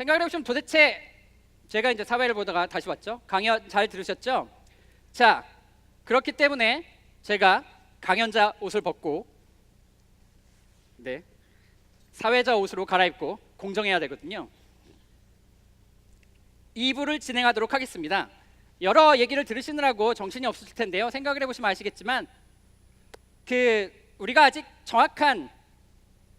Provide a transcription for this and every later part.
생각을 해보시면 도대체 제가 이제 사회를 보다가 다시 왔죠. 강연 잘 들으셨죠? 자, 그렇기 때문에 제가 강연자 옷을 벗고 사회자 옷으로 갈아입고 공정해야 되거든요. 2부를 진행하도록 하겠습니다. 여러 얘기를 들으시느라고 정신이 없으실 텐데요. 생각을 해보시면 아시겠지만 우리가 아직 정확한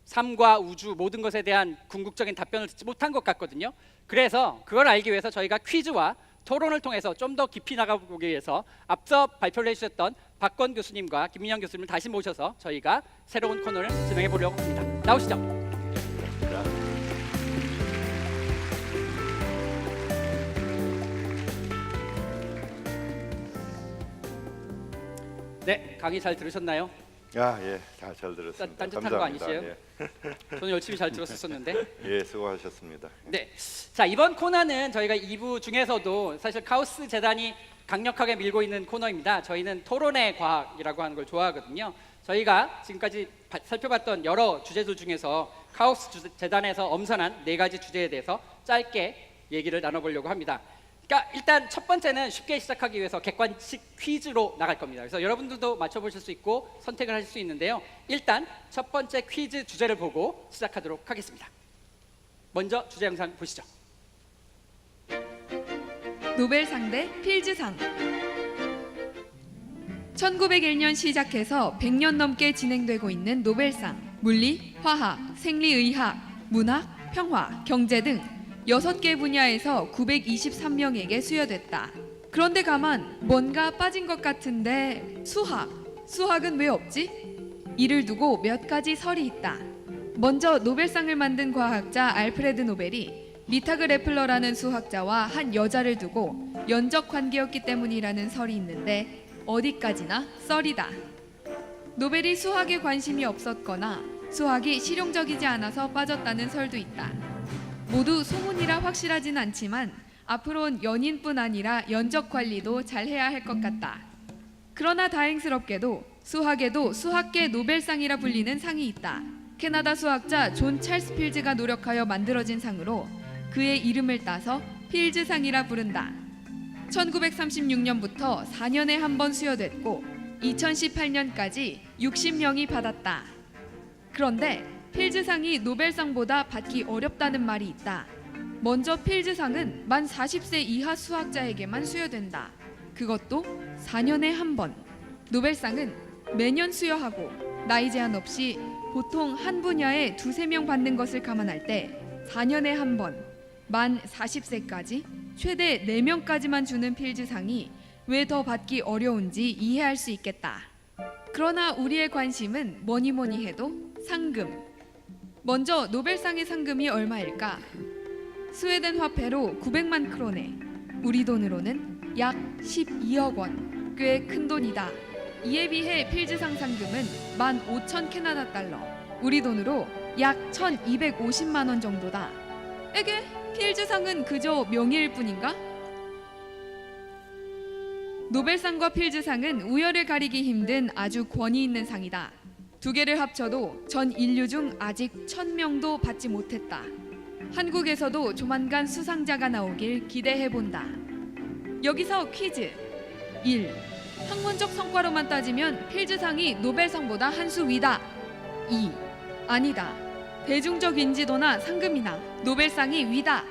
삶과 우주 모든 것에 대한 궁극적인 답변을 듣지 못한 것 같거든요. 그래서 그걸 알기 위해서 저희가 퀴즈와 토론을 통해서 좀 더 깊이 나가보기 위해서 앞서 발표를 해주셨던 박건 교수님과 김민영 교수님을 다시 모셔서 저희가 새로운 코너를 진행해 보려고 합니다. 나오시죠. 네, 강의 잘 들으셨나요? 예, 잘 들었습니다. 딴짓한 감사합니다. 거 아니시에요? 저는 열심히 잘 들었었는데. 예, 수고하셨습니다. 네, 자 이번 코너는 저희가 2부 중에서도 사실 카오스 재단이 강력하게 밀고 있는 코너입니다. 저희는 토론의 과학이라고 하는 걸 좋아하거든요. 저희가 지금까지 살펴봤던 여러 주제들 중에서 카오스 재단에서 엄선한 4가지 주제에 대해서 짧게 얘기를 나눠보려고 합니다. 그러니까 일단 첫 번째는 쉽게 시작하기 위해서 객관식 퀴즈로 나갈 겁니다. 그래서 여러분들도 맞춰보실 수 있고 선택을 하실 수 있는데요. 일단 첫 번째 퀴즈 주제를 보고 시작하도록 하겠습니다. 먼저 주제 영상 보시죠. 노벨상 대 필즈상. 1901년 시작해서 100년 넘게 진행되고 있는 노벨상. 물리, 화학, 생리의학, 문학, 평화, 경제 등 6개 분야에서 923명에게 수여됐다. 그런데 가만 뭔가 빠진 것 같은데 수학은 왜 없지? 이를 두고 몇 가지 설이 있다. 먼저 노벨상을 만든 과학자 알프레드 노벨이 미타그 레플러라는 수학자와 한 여자를 두고 연적 관계였기 때문이라는 설이 있는데 어디까지나 썰이다. 노벨이 수학에 관심이 없었거나 수학이 실용적이지 않아서 빠졌다는 설도 있다. 모두 소문이라 확실하진 않지만 앞으로는 연인뿐 아니라 연적 관리도 잘해야 할 것 같다. 그러나 다행스럽게도 수학에도 수학계 노벨상이라 불리는 상이 있다. 캐나다 수학자 존 찰스 필즈가 노력하여 만들어진 상으로 그의 이름을 따서 필즈상이라 부른다. 1936년부터 4년에 한 번 수여됐고 2018년까지 60명이 받았다. 그런데 필즈상이 노벨상보다 받기 어렵다는 말이 있다. 먼저 필즈상은 만 40세 이하 수학자에게만 수여된다. 그것도 4년에 한 번. 노벨상은 매년 수여하고 나이 제한 없이 보통 한 분야에 2~3명 받는 것을 감안할 때 4년에 한 번, 만 40세까지 최대 4명까지만 주는 필즈상이 왜 더 받기 어려운지 이해할 수 있겠다. 그러나 우리의 관심은 뭐니 해도 상금. 먼저 노벨상의 상금이 얼마일까? 스웨덴 화폐로 900만 크로네, 우리 돈으로는 약 12억 원, 꽤 큰 돈이다. 이에 비해 필즈상 상금은 15,000 캐나다 달러, 우리 돈으로 약 1,250만 원 정도다. 에게, 필즈상은 그저 명예일 뿐인가? 노벨상과 필즈상은 우열을 가리기 힘든 아주 권위 있는 상이다. 2개를 합쳐도 전 인류 중 아직 1000명도 받지 못했다. 한국에서도 조만간 수상자가 나오길 기대해본다. 여기서 퀴즈. 1. 학문적 성과로만 따지면 필즈상이 노벨상보다 한 수 위다. 2. 아니다. 대중적 인지도나 상금이나 노벨상이 위다.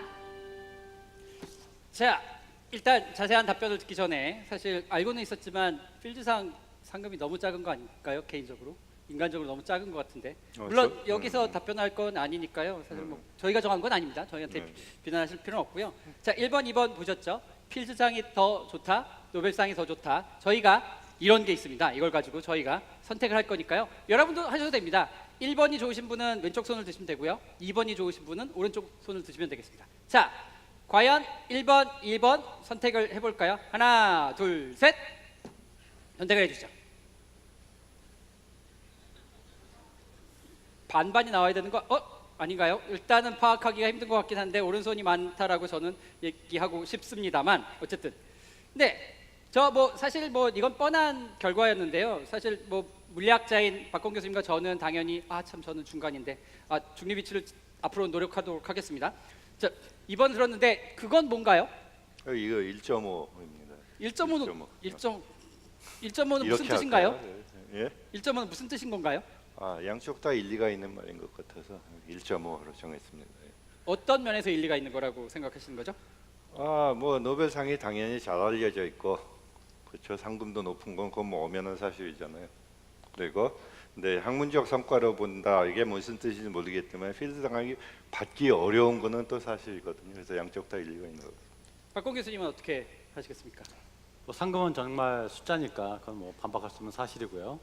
자, 일단 자세한 답변을 듣기 전에 사실 알고는 있었지만 필즈상 상금이 너무 작은 거 아닐까요? 개인적으로? 인간적으로 너무 작은 것 같은데 물론 여기서 답변할 건 아니니까요. 사실 뭐 저희가 정한 건 아닙니다. 저희한테 비난하실 필요는 없고요. 자, 1번, 2번 보셨죠? 필즈상이 더 좋다, 노벨상이 더 좋다. 저희가 이런 게 있습니다. 이걸 가지고 저희가 선택을 할 거니까요. 여러분도 하셔도 됩니다. 1번이 좋으신 분은 왼쪽 손을 드시면 되고요. 2번이 좋으신 분은 오른쪽 손을 드시면 되겠습니다. 자, 과연 1번, 2번 선택을 해볼까요? 하나, 둘, 셋. 선택을 해주시죠. 반반이 나와야 되는 거 아닌가요? 일단은 파악하기가 힘든 것 같긴 한데 오른손이 많다라고 저는 얘기하고 싶습니다만 어쨌든 저 사실 이건 뻔한 결과였는데요. 사실 물리학자인 박건 교수님과 저는 당연히 저는 중간인데 중립 위치를 앞으로 노력하도록 하겠습니다. 자, 2번 들었는데 그건 뭔가요? 이거 1.5입니다. 1.5는 1.5는 무슨 이렇게 뜻인가요? 할까요? 예? 1.5는 무슨 뜻인 건가요? 양쪽 다 일리가 있는 말인 것 같아서 1.5로 정했습니다. 어떤 면에서 일리가 있는 거라고 생각하시는 거죠? 뭐 노벨상이 당연히 잘 알려져 있고, 그렇죠. 상금도 높은 건 그건 뭐 엄연한 사실이잖아요. 그리고 근데 학문적 성과로 본다, 이게 무슨 뜻인지 모르겠지만 필드상이 받기 어려운 거는 또 사실이거든요. 그래서 양쪽 다 일리가 있는 거죠. 박건 교수님은 어떻게 하시겠습니까? 뭐 상금은 정말 숫자니까 그건 뭐 반박할 수 없는 사실이고요.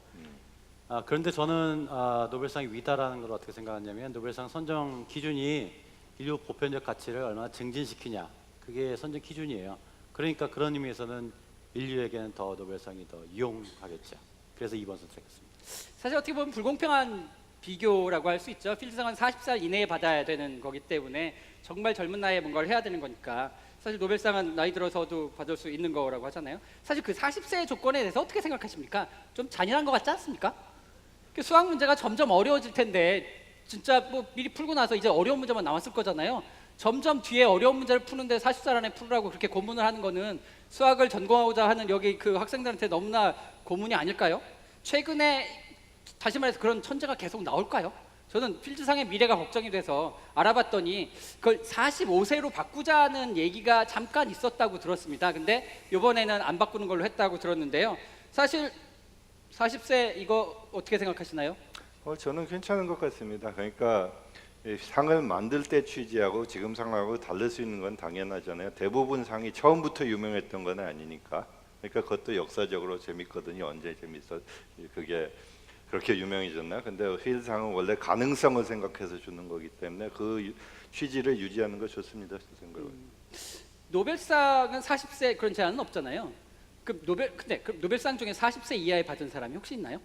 그런데 저는 노벨상이 위다라는 걸 어떻게 생각하냐면 노벨상 선정 기준이 인류 보편적 가치를 얼마나 증진시키냐, 그게 선정 기준이에요. 그러니까 그런 의미에서는 인류에게는 더 노벨상이 더 유용하겠죠. 그래서 2번 선택했습니다. 사실 어떻게 보면 불공평한 비교라고 할 수 있죠. 필드상은 40살 이내에 받아야 되는 거기 때문에 정말 젊은 나이에 뭔가를 해야 되는 거니까 사실 노벨상은 나이 들어서도 받을 수 있는 거라고 하잖아요. 사실 그 40세의 조건에 대해서 어떻게 생각하십니까? 좀 잔인한 것 같지 않습니까? 그 수학 문제가 점점 어려워질 텐데 진짜 뭐 미리 풀고 나서 이제 어려운 문제만 남았을 거잖아요. 점점 뒤에 어려운 문제를 푸는데 40살 안에 풀으라고 그렇게 고문을 하는 거는 수학을 전공하고자 하는 여기 그 학생들한테 너무나 고문이 아닐까요? 최근에 다시 말해서 그런 천재가 계속 나올까요? 저는 필드상의 미래가 걱정이 돼서 알아봤더니 그걸 45세로 바꾸자는 얘기가 잠깐 있었다고 들었습니다. 근데 이번에는 안 바꾸는 걸로 했다고 들었는데요. 사실 40세 이거 어떻게 생각하시나요? 저는 괜찮은 것 같습니다. 그러니까 이 상을 만들 때 취지하고 지금 상하고 다를 수 있는 건 당연하잖아요. 대부분 상이 처음부터 유명했던 건 아니니까. 그러니까 그것도 역사적으로 재밌거든요. 언제 재밌어? 그게 그렇게 유명해졌나? 근데 필상은 원래 가능성을 생각해서 주는 거기 때문에 그 취지를 유지하는 거 좋습니다. 제 생각은. 노벨상은 40세 그런 제한은 없잖아요. 근데 노벨상 중에 40세 이하에 받은 사람이 혹시 있나요?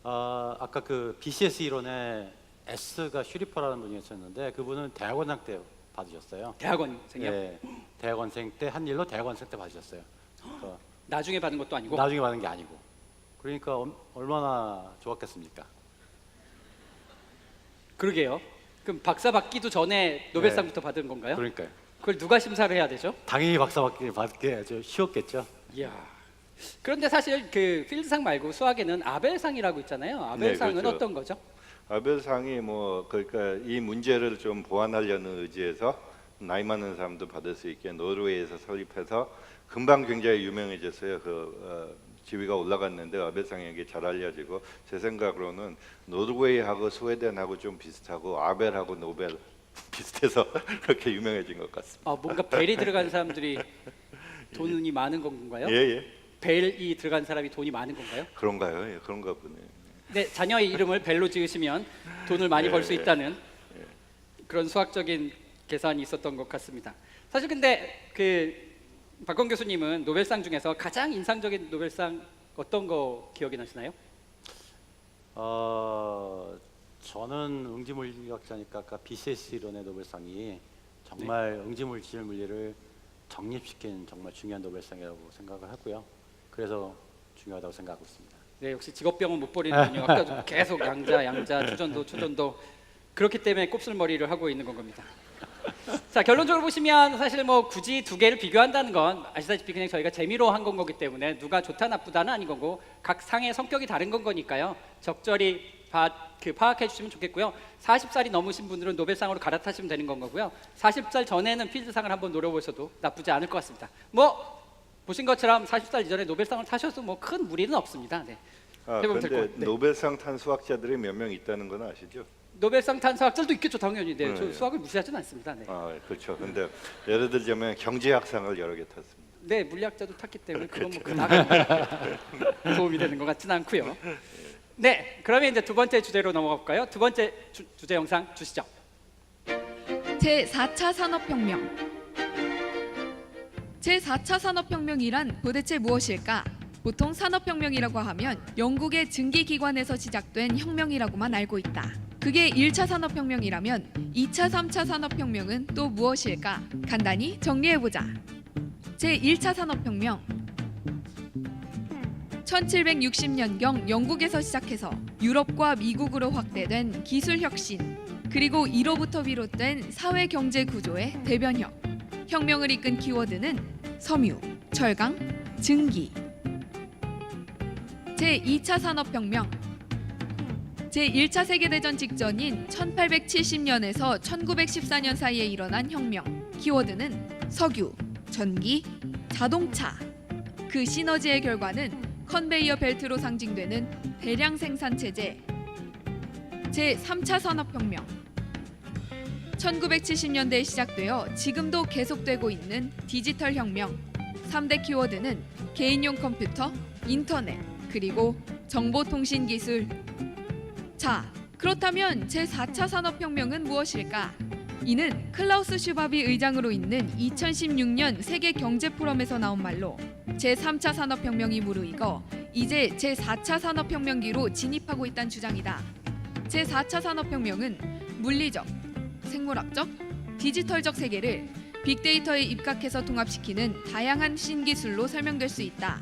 아까 그 BCS 이론에 S가 슈리퍼라는 분이 있었는데 그분은 대학원생 때 받으셨어요. 대학원생이요? 네, 대학원생 때 한 일로 대학원생 때 받으셨어요. 그러니까 나중에 받은 것도 아니고? 나중에 받은 게 아니고. 그러니까 얼마나 좋았겠습니까? 그러게요. 그럼 박사 받기도 전에 노벨상부터 받은 건가요? 그러니까요. 그걸 누가 심사를 해야 되죠? 당연히 박사 받기 좀 쉬웠겠죠. 이야. 그런데 사실 그 필드상 말고 수학에는 아벨상이라고 있잖아요. 아벨상은 네, 그렇죠. 어떤 거죠? 아벨상이 뭐 그러니까 이 문제를 좀 보완하려는 의지에서 나이 많은 사람도 받을 수 있게 노르웨이에서 설립해서 금방 굉장히 유명해졌어요. 지위가 올라갔는데 아벨상에게 잘 알려지고, 제 생각으로는 노르웨이하고 스웨덴하고 좀 비슷하고 아벨하고 노벨 비슷해서 그렇게 유명해진 것 같습니다. 뭔가 벨이 들어간 사람들이 돈이 많은 건가요? 예. 벨이 들어간 사람이 돈이 많은 건가요? 그런가요? 예, 그런가 보네요. 네, 자녀의 이름을 벨로 지으시면 돈을 많이 벌 수 있다는 그런 수학적인 계산이 있었던 것 같습니다. 사실 근데 그 박건 교수님은 노벨상 중에서 가장 인상적인 노벨상 어떤 거 기억이 나시나요? 저는 응지물리학자니까 아까 BCS 이론의 노벨상이 정말 응지물질 물리를 정립시킨 정말 중요한 노벨상이라고 생각을 하고요. 그래서 중요하다고 생각하고 있습니다. 네, 역시 직업병은 못 버리는군요. 아까도 계속 양자, 초전도 그렇기 때문에 곱슬머리를 하고 있는 건 겁니다. 자, 결론적으로 보시면 사실 뭐 굳이 두 개를 비교한다는 건 아시다시피 그냥 저희가 재미로 한 건 거기 때문에 누가 좋다 나쁘다는 아닌 거고 각 상의 성격이 다른 건 거니까요. 적절히 파악해 주시면 좋겠고요. 40살이 넘으신 분들은 노벨상으로 갈아타시면 되는 건 거고요. 40살 전에는 필드상을 한번 노려보셔도 나쁘지 않을 것 같습니다. 뭐 보신 것처럼 40살 이전에 노벨상을 타셔도 뭐 큰 무리는 없습니다. 네. 해보면 될 것 근데 같아요. 네. 노벨상 탄 수학자들이 몇 명 있다는 건 아시죠? 노벨상 탄 수학자도 있겠죠, 당연히. 네, 저 네. 수학을 무시하지는 않습니다. 네. 그렇죠. 근데 예를 들자면 경제학상을 여러 개 탔습니다. 네, 물리학자도 탔기 때문에 그건 뭐 그나마 도움이 되는 것 같지는 않고요. 네, 그러면 이제 두 번째 주제로 넘어가 볼까요? 두 번째 주제 영상 주시죠. 제4차 산업혁명. 제4차 산업혁명이란 도대체 무엇일까? 보통 산업혁명이라고 하면 영국의 증기기관에서 시작된 혁명이라고만 알고 있다. 그게 1차 산업혁명이라면 2차, 3차 산업혁명은 또 무엇일까? 간단히 정리해보자. 제1차 산업혁명. 1760년경 영국에서 시작해서 유럽과 미국으로 확대된 기술혁신. 그리고 이로부터 비롯된 사회 경제 구조의 대변혁. 혁명을 이끈 키워드는 섬유, 철강, 증기. 제2차 산업혁명. 제1차 세계대전 직전인 1870년에서 1914년 사이에 일어난 혁명. 키워드는 석유, 전기, 자동차. 그 시너지의 결과는 컨베이어 벨트로 상징되는 대량 생산 체제. 제3차 산업혁명. 1970년대에 시작되어 지금도 계속되고 있는 디지털 혁명. 3대 키워드는 개인용 컴퓨터, 인터넷, 그리고 정보통신 기술. 자, 그렇다면 제4차 산업혁명은 무엇일까? 이는 클라우스 슈밥이 의장으로 있는 2016년 세계 경제 포럼에서 나온 말로 제3차 산업혁명이 무르익어 이제 제4차 산업혁명기로 진입하고 있다는 주장이다. 제4차 산업혁명은 물리적, 생물학적, 디지털적 세계를 빅데이터에 입각해서 통합시키는 다양한 신기술로 설명될 수 있다.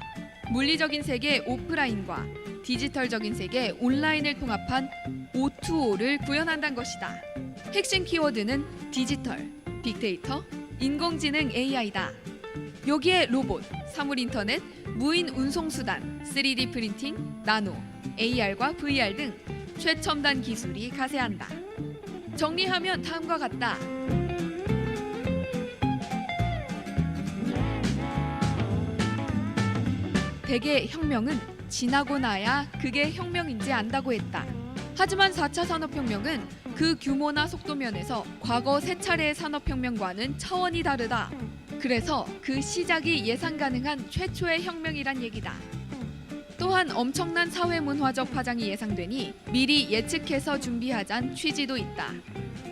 물리적인 세계 오프라인과 디지털적인 세계 온라인을 통합한 O2O를 구현한다는 것이다. 핵심 키워드는 디지털, 빅데이터, 인공지능 AI다. 여기에 로봇, 사물인터넷, 무인 운송수단, 3D 프린팅, 나노, AR과 VR 등 최첨단 기술이 가세한다. 정리하면 다음과 같다. 대개 혁명은 지나고 나야 그게 혁명인지 안다고 했다. 하지만 4차 산업혁명은 그 규모나 속도 면에서 과거 세 차례의 산업혁명과는 차원이 다르다. 그래서 그 시작이 예상 가능한 최초의 혁명이란 얘기다. 또한 엄청난 사회문화적 파장이 예상되니 미리 예측해서 준비하자는 취지도 있다.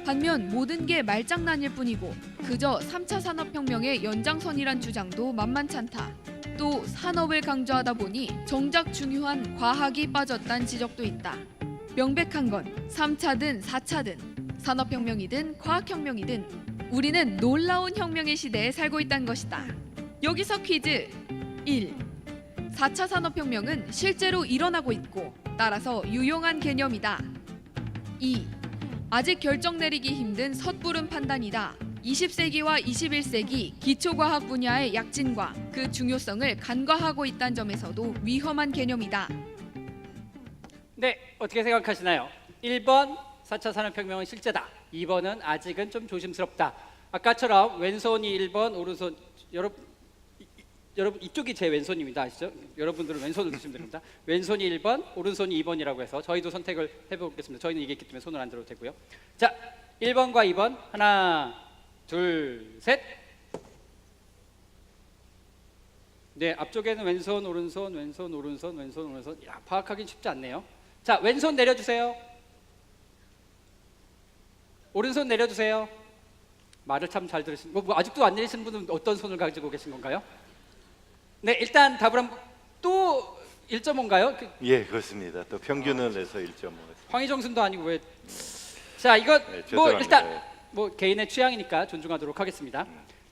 반면 모든 게 말장난일 뿐이고 그저 3차 산업혁명의 연장선이란 주장도 만만찮다. 또 산업을 강조하다 보니 정작 중요한 과학이 빠졌다는 지적도 있다. 명백한 건 3차든 4차든 산업혁명이든 과학혁명이든 우리는 놀라운 혁명의 시대에 살고 있다는 것이다. 여기서 퀴즈 1. 4차 산업혁명은 실제로 일어나고 있고 따라서 유용한 개념이다. 2. 아직 결정 내리기 힘든 섣부른 판단이다. 20세기와 21세기 기초과학 분야의 약진과 그 중요성을 간과하고 있다는 점에서도 위험한 개념이다. 네, 어떻게 생각하시나요? 1번 4차 산업혁명은 실제다. 2번은 아직은 좀 조심스럽다. 아까처럼 왼손이 1번, 오른손 여러분 이쪽이 제 왼손입니다. 아시죠? 여러분들은 왼손을 드시면 됩니다. 왼손이 1번, 오른손이 2번이라고 해서 저희도 선택을 해보겠습니다. 저희는 이게 있기 때문에 손을 안 들어도 되고요. 자, 1번과 2번 하나, 둘, 셋. 네, 앞쪽에는 왼손, 오른손, 왼손, 오른손, 왼손, 오른손. 야, 파악하기 쉽지 않네요. 자, 왼손 내려주세요. 오른손 내려주세요. 말을 참 잘 들으신. 뭐 아직도 안 내리신 분은 어떤 손을 가지고 계신 건가요? 네, 일단 답을 한번 또 1.5인가요? 예, 그렇습니다. 또 평균을 내서 1.5. 황희정순도 아니고 왜? 자, 이거 네, 뭐 죄송합니다. 일단 뭐 개인의 취향이니까 존중하도록 하겠습니다.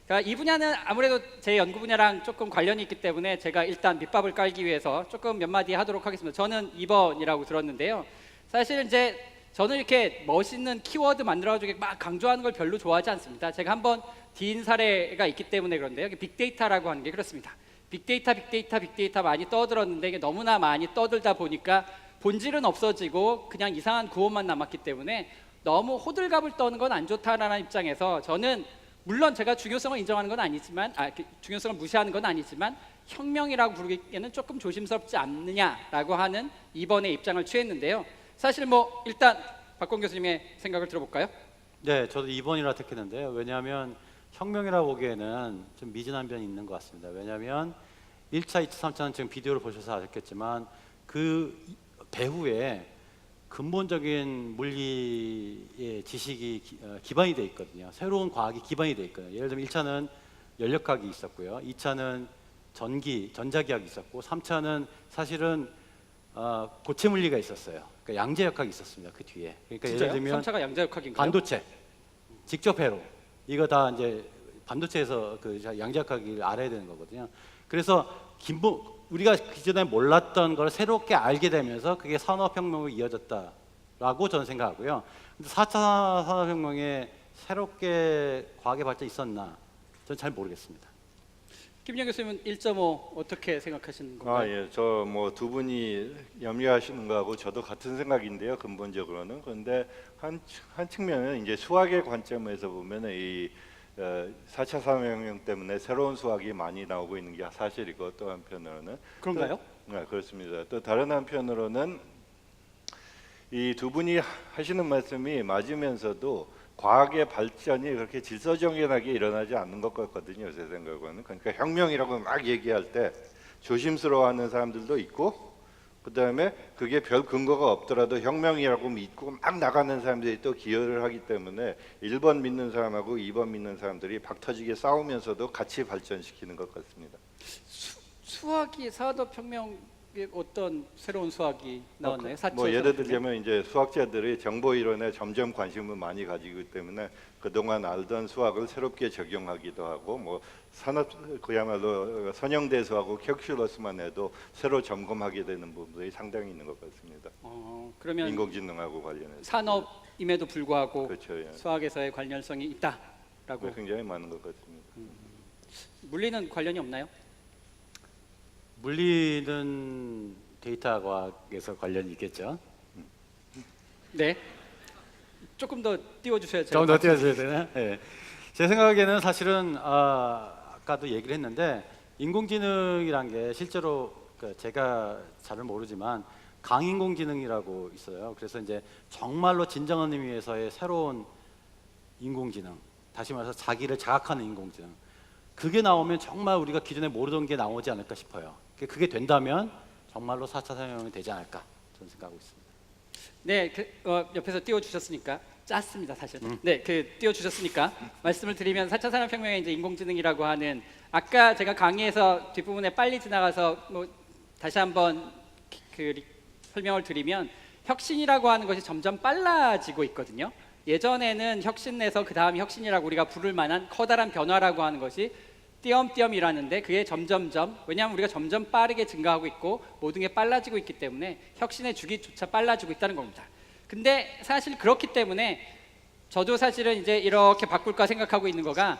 그러니까 이 분야는 아무래도 제 연구 분야랑 조금 관련이 있기 때문에 제가 일단 밑밥을 깔기 위해서 조금 몇 마디 하도록 하겠습니다. 저는 2번이라고 들었는데요. 사실 이제 저는 이렇게 멋있는 키워드 만들어가지고 막 강조하는 걸 별로 좋아하지 않습니다. 제가 한번 뒤인 사례가 있기 때문에 그런데요. 빅데이터라고 하는 게 그렇습니다. 빅데이터 많이 떠들었는데 이게 너무나 많이 떠들다 보니까 본질은 없어지고 그냥 이상한 구호만 남았기 때문에 너무 호들갑을 떠는 건 안 좋다라는 입장에서 저는 물론 제가 중요성을 인정하는 건 아니지만 중요성을 무시하는 건 아니지만 혁명이라고 부르기에는 조금 조심스럽지 않느냐라고 하는 2번의 입장을 취했는데요. 사실 뭐 일단 박권 교수님의 생각을 들어볼까요? 네, 저도 2번이라 택했는데요. 왜냐하면 혁명이라고 보기에는 좀 미진한 면이 있는 것 같습니다. 왜냐하면 1차, 2차, 3차는 지금 비디오를 보셔서 아셨겠지만 그 배후에 근본적인 물리의 지식이 기반이 돼 있거든요. 새로운 과학이 기반이 돼 있거든요. 예를 들면 1차는 연력학이 있었고요. 2차는 전자기학이 있었고 3차는 사실은 고체 물리가 있었어요. 그러니까 양자역학이 있었습니다. 그 뒤에. 그러니까 진짜요? 예를 들면 3차가 양자역학인가요? 반도체, 직접 회로 이거 다 이제 반도체에서 그 양자역학을 알아야 되는 거거든요. 그래서 우리가 기존에 몰랐던 걸 새롭게 알게 되면서 그게 산업혁명으로 이어졌다. 라고 저는 생각하고요. 근데 4차 산업혁명에 새롭게 과학의 발전이 있었나? 저는 잘 모르겠습니다. 김영 교수님은 1.5 어떻게 생각하시는 건가요? 아, 예. 저 뭐 두 분이 염려하시는 거하고 저도 같은 생각인데요. 근본적으로는. 그런데 한 측면은 이제 수학의 관점에서 보면은 이 4차 산업혁명 때문에 새로운 수학이 많이 나오고 있는 게 사실이고, 또 한편으로는 그런가요? 네, 그렇습니다. 또 다른 한편으로는 이 두 분이 하시는 말씀이 맞으면서도 과학의 발전이 그렇게 질서정연하게 일어나지 않는 것 같거든요. 제 생각에는. 그러니까 혁명이라고 막 얘기할 때 조심스러워하는 사람들도 있고, 그다음에 그게 별 근거가 없더라도 혁명이라고 믿고 막 나가는 사람들이 또 기여를 하기 때문에 1번 믿는 사람하고 2번 믿는 사람들이 박터지게 싸우면서도 같이 발전시키는 것 같습니다. 수학이 산업혁명에 어떤 새로운 수학이 나왔나요? 뭐 예를 들자면 이제 수학자들이 정보 이론에 점점 관심을 많이 가지고 있기 때문에 그동안 알던 수학을 새롭게 적용하기도 하고, 뭐 산업 그야말로 선형대수하고 캘큘러스만 해도 새로 점검하게 되는 부분들이 상당히 있는 것 같습니다. 그러면 인공지능하고 관련해서 산업임에도 불구하고 그렇죠. 예. 수학에서의 관련성이 있다라고. 굉장히 많은 것 같습니다. 물리는 관련이 없나요? 물리는 데이터 과학에서 관련이 있겠죠. 네. 조금 더 띄워주셔야죠. 조금 더 띄워줘야 되나? 네. 제 생각에는 사실은 아까도 얘기를 했는데 인공지능이란 게 실제로 제가 잘 모르지만 강인공지능이라고 있어요. 그래서 이제 정말로 진정한 의미에서의 새로운 인공지능, 다시 말해서 자기를 자각하는 인공지능, 그게 나오면 정말 우리가 기존에 모르던 게 나오지 않을까 싶어요. 그게 된다면 정말로 4차 산업혁명이 되지 않을까 저는 생각하고 있습니다. 네, 옆에서 띄워주셨으니까 짰습니다, 사실. 네, 띄워주셨으니까 말씀을 드리면 4차 산업혁명의 이제 인공지능이라고 하는, 아까 제가 강의에서 뒷부분에 빨리 지나가서 뭐 다시 한번 설명을 드리면, 혁신이라고 하는 것이 점점 빨라지고 있거든요. 예전에는 혁신 내서 그 다음 혁신이라고 우리가 부를 만한 커다란 변화라고 하는 것이 띄엄띄엄이라는데, 그게 점점점, 왜냐하면 우리가 점점 빠르게 증가하고 있고 모든 게 빨라지고 있기 때문에 혁신의 주기조차 빨라지고 있다는 겁니다. 근데 사실 그렇기 때문에 저도 사실은 이제 이렇게 바꿀까 생각하고 있는 거가,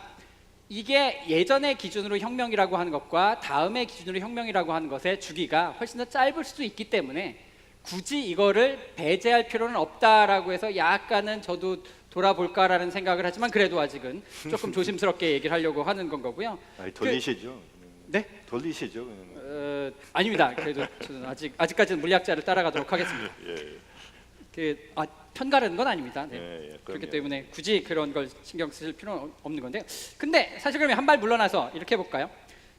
이게 예전의 기준으로 혁명이라고 하는 것과 다음의 기준으로 혁명이라고 하는 것의 주기가 훨씬 더 짧을 수도 있기 때문에 굳이 이거를 배제할 필요는 없다라고 해서 약간은 저도 돌아볼까라는 생각을 하지만, 그래도 아직은 조금 조심스럽게 얘기를 하려고 하는 건 거고요. 아니, 돌리시죠. 네? 돌리시죠. 아닙니다. 그래도 저는 아직까지는 물리학자를 따라가도록 하겠습니다. 예. 편가르는 건 아닙니다. 네. 예, 그렇기 그럼요. 때문에 굳이 그런 걸 신경 쓰실 필요는 없는 건데, 근데 사실 그러면 한 발 물러나서 이렇게 해볼까요?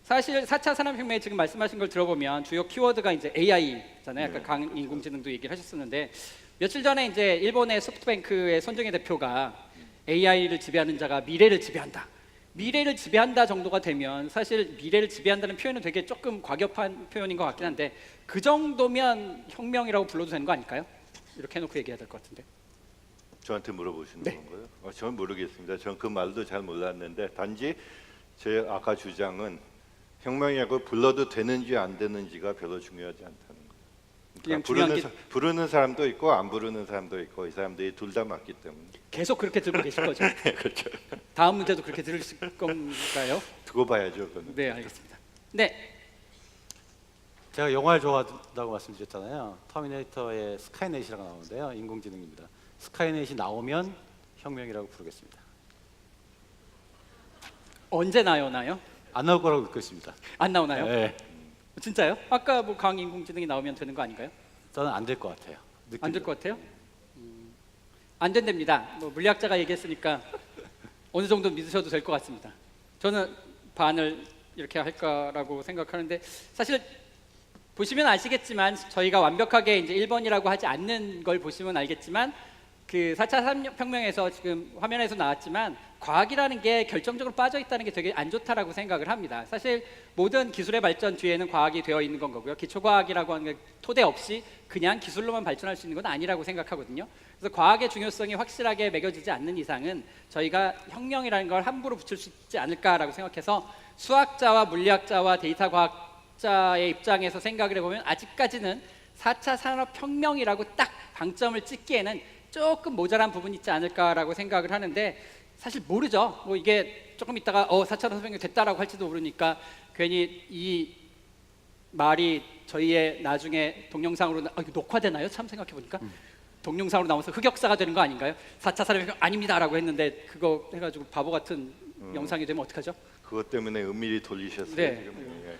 사실 4차 산업혁명에 지금 말씀하신 걸 들어보면 주요 키워드가 이제 AI잖아요. 아까 강인공지능도 얘기를 하셨었는데, 며칠 전에 이제 일본의 소프트뱅크의 손정혜 대표가 AI를 지배하는 자가 미래를 지배한다. 미래를 지배한다 정도가 되면, 사실 미래를 지배한다는 표현은 되게 조금 과격한 표현인 것 같긴 한데, 그 정도면 혁명이라고 불러도 되는 거 아닐까요? 이렇게 해놓고 얘기해야 될 것 같은데. 저한테 물어보시는 네. 건가요? 저는 모르겠습니다. 저는 그 말도 잘 몰랐는데, 단지 제 아까 주장은 혁명이라고 불러도 되는지 안 되는지가 별로 중요하지 않다는 거예요. 그냥 그러니까 부르는 사람도 있고 안 부르는 사람도 있고, 이 사람들이 둘 다 맞기 때문에. 계속 그렇게 들고 계실 거죠? 그렇죠. 다음 문제도 그렇게 들으실 건가요? 두고 봐야죠. 그거는. 네, 알겠습니다. 네, 제가 영화를 좋아한다고 말씀드렸잖아요. 터미네이터의 스카이넷이라고 나오는데요. 인공지능입니다. 스카이넷이 나오면 혁명이라고 부르겠습니다. 언제 나오나요? 안 나올 거라고 믿고 있습니다. 안 나오나요? 네. 진짜요? 아까 뭐 강인공지능이 나오면 되는 거 아닌가요? 저는 안 될 것 같아요. 안 될 것 같아요? 안 된답니다. 뭐 물리학자가 얘기했으니까 어느 정도 믿으셔도 될 것 같습니다. 저는 반을 이렇게 할까라고 생각하는데, 사실 보시면 아시겠지만 저희가 완벽하게 이제 1번이라고 하지 않는 걸 보시면 알겠지만, 그 4차 산업혁명에서 지금 화면에서 나왔지만 과학이라는 게 결정적으로 빠져 있다는 게 되게 안 좋다라고 생각을 합니다. 사실 모든 기술의 발전 뒤에는 과학이 되어 있는 건 거고요. 기초과학이라고 하는 게 토대 없이 그냥 기술로만 발전할 수 있는 건 아니라고 생각하거든요. 그래서 과학의 중요성이 확실하게 매겨지지 않는 이상은 저희가 혁명이라는 걸 함부로 붙일 수 있지 않을까라고 생각해서, 수학자와 물리학자와 데이터 과학자의 입장에서 생각을 해보면 아직까지는 4차 산업혁명이라고 딱 방점을 찍기에는 조금 모자란 부분이 있지 않을까라고 생각을 하는데 사실 모르죠. 뭐 이게 조금 있다가 4차원 설명이 됐다라고 할지도 모르니까 괜히 이 말이 저희의 나중에 동영상으로 이거 녹화되나요? 참 생각해 보니까 동영상으로 나와서 흑역사가 되는 거 아닌가요? 4차 산업혁명 아닙니다라고 했는데 그거 해가지고 바보 같은 영상이 되면 어떡하죠? 그것 때문에 은밀히 돌리셨어요. 네. 지금.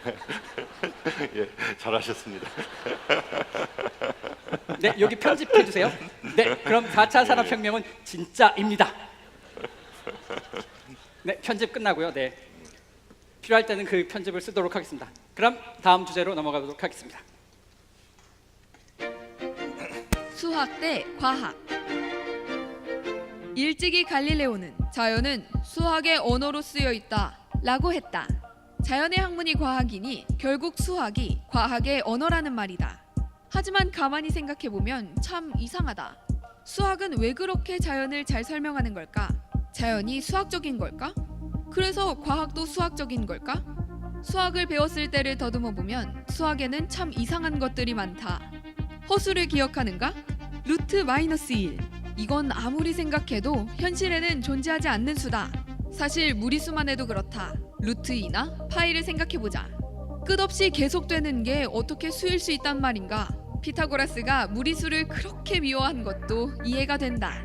예, 잘하셨습니다. 네, 여기 편집해 주세요. 네, 그럼 4차 산업혁명은 진짜입니다. 네, 편집 끝나고요. 네, 필요할 때는 그 편집을 쓰도록 하겠습니다. 그럼 다음 주제로 넘어가 보도록 하겠습니다. 수학 대 과학. 일찍이 갈릴레오는 자연은 수학의 언어로 쓰여 있다라고 했다. 자연의 학문이 과학이니 결국 수학이 과학의 언어라는 말이다. 하지만 가만히 생각해 보면 참 이상하다. 수학은 왜 그렇게 자연을 잘 설명하는 걸까? 자연이 수학적인 걸까? 그래서 과학도 수학적인 걸까? 수학을 배웠을 때를 더듬어 보면 수학에는 참 이상한 것들이 많다. 허수를 기억하는가? 루트 마이너스 1. 이건 아무리 생각해도 현실에는 존재하지 않는 수다. 사실 무리수만 해도 그렇다. 루트 2나 파이를 생각해보자. 끝없이 계속되는 게 어떻게 수일 수 있단 말인가? 피타고라스가 무리수를 그렇게 미워한 것도 이해가 된다.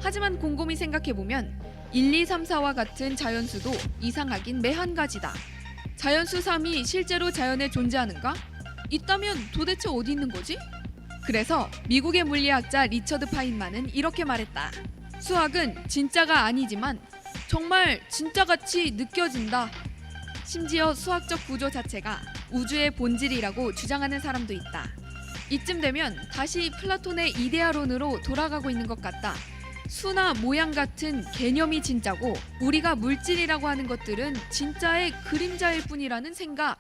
하지만 곰곰이 생각해보면 1, 2, 3, 4와 같은 자연수도 이상하긴 매한 가지다. 자연수 3이 실제로 자연에 존재하는가? 있다면 도대체 어디 있는 거지? 그래서 미국의 물리학자 리처드 파인만은 이렇게 말했다. 수학은 진짜가 아니지만 정말 진짜같이 느껴진다. 심지어 수학적 구조 자체가 우주의 본질이라고 주장하는 사람도 있다. 이쯤 되면 다시 플라톤의 이데아론으로 돌아가고 있는 것 같다. 수나 모양 같은 개념이 진짜고 우리가 물질이라고 하는 것들은 진짜의 그림자일 뿐이라는 생각.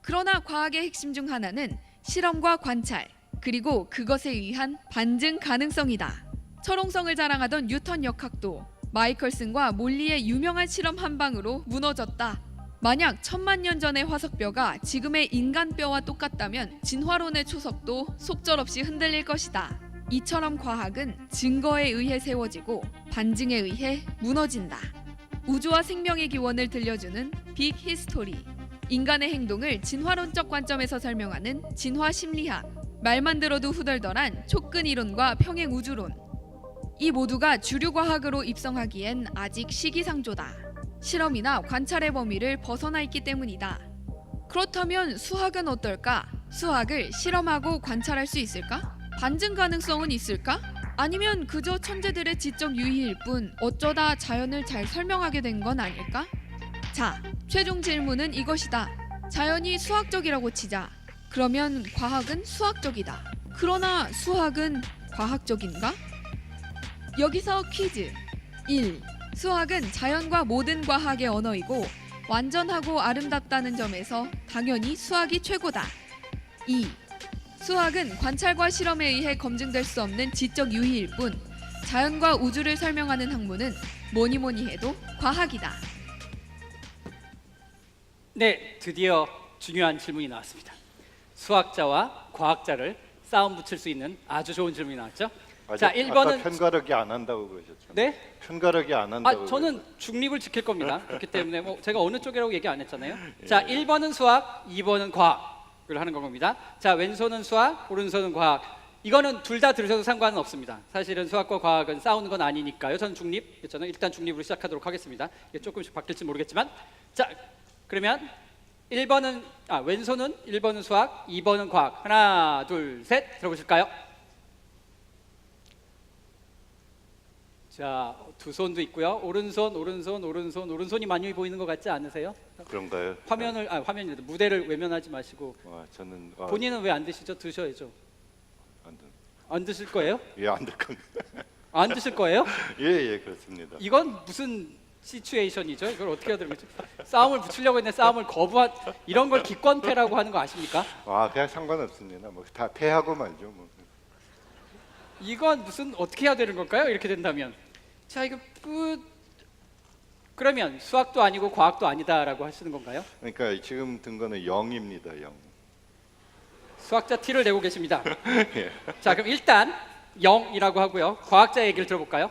그러나 과학의 핵심 중 하나는 실험과 관찰, 그리고 그것에 의한 반증 가능성이다. 철옹성을 자랑하던 뉴턴 역학도 마이컬슨과 몰리의 유명한 실험 한 방으로 무너졌다. 만약 1000만 년 전의 화석뼈가 지금의 인간뼈와 똑같다면 진화론의 초석도 속절없이 흔들릴 것이다. 이처럼 과학은 증거에 의해 세워지고 반증에 의해 무너진다. 우주와 생명의 기원을 들려주는 빅 히스토리. 인간의 행동을 진화론적 관점에서 설명하는 진화 심리학. 말만 들어도 후덜덜한 촉근 이론과 평행 우주론. 이 모두가 주류 과학으로 입성하기엔 아직 시기상조다. 실험이나 관찰의 범위를 벗어나 있기 때문이다. 그렇다면 수학은 어떨까? 수학을 실험하고 관찰할 수 있을까? 반증 가능성은 있을까? 아니면 그저 천재들의 지적 유희일 뿐 어쩌다 자연을 잘 설명하게 된 건 아닐까? 자, 최종 질문은 이것이다. 자연이 수학적이라고 치자. 그러면 과학은 수학적이다. 그러나 수학은 과학적인가? 여기서 퀴즈. 1. 수학은 자연과 모든 과학의 언어이고 완전하고 아름답다는 점에서 당연히 수학이 최고다. 2. 수학은 관찰과 실험에 의해 검증될 수 없는 지적 유희일 뿐 자연과 우주를 설명하는 학문은 뭐니 해도 과학이다. 네, 드디어 중요한 질문이 나왔습니다. 수학자와 과학자를 싸움 붙일 수 있는 아주 좋은 질문이 나왔죠. 자, 아까 1번은 편가르기 안 한다고 그러셨잖아요. 네? 편가르기 안 한다고. 저는 중립을 지킬 겁니다. 그렇기 때문에 제가 어느 쪽이라고 얘기 안 했잖아요. 자, 1번은 수학, 2번은 과학을 하는 겁니다. 자, 왼손은 수학, 오른손은 과학. 이거는 둘 다 들으셔도 상관은 없습니다. 사실은 수학과 과학은 싸우는 건 아니니까요. 저는 중립, 저는 일단 중립으로 시작하도록 하겠습니다. 이게 조금씩 바뀔지 모르겠지만, 자, 그러면 1번은 왼손은 1번은 수학, 2번은 과학. 하나, 둘, 셋 들어보실까요? 자, 두 손도 있고요. 오른손이 많이 보이는 것 같지 않으세요? 그런가요? 화면이 무대를 외면하지 마시고. 저는 본인은 왜 안 드시죠? 드셔야죠. 안 드실 거예요? 안 될 겁니다. 안 드실 거예요? 예, 그렇습니다. 이건 무슨 시츄에이션이죠? 이걸 어떻게 해야 되는 거죠? 싸움을 붙이려고 했는데 싸움을 거부한 이런 걸 기권패라고 하는 거 아십니까? 그냥 상관없습니다. 뭐 다 패하고 말죠. 뭐. 이건 무슨 어떻게 해야 되는 걸까요? 이렇게 된다면 자 이거 그러면 수학도 아니고 과학도 아니다라고 하시는 건가요? 그러니까 지금 든 거는 0입니다. 0. 수학자 티를 내고 계십니다. 예. 자 그럼 일단 0이라고 하고요. 과학자 얘기를 들어볼까요?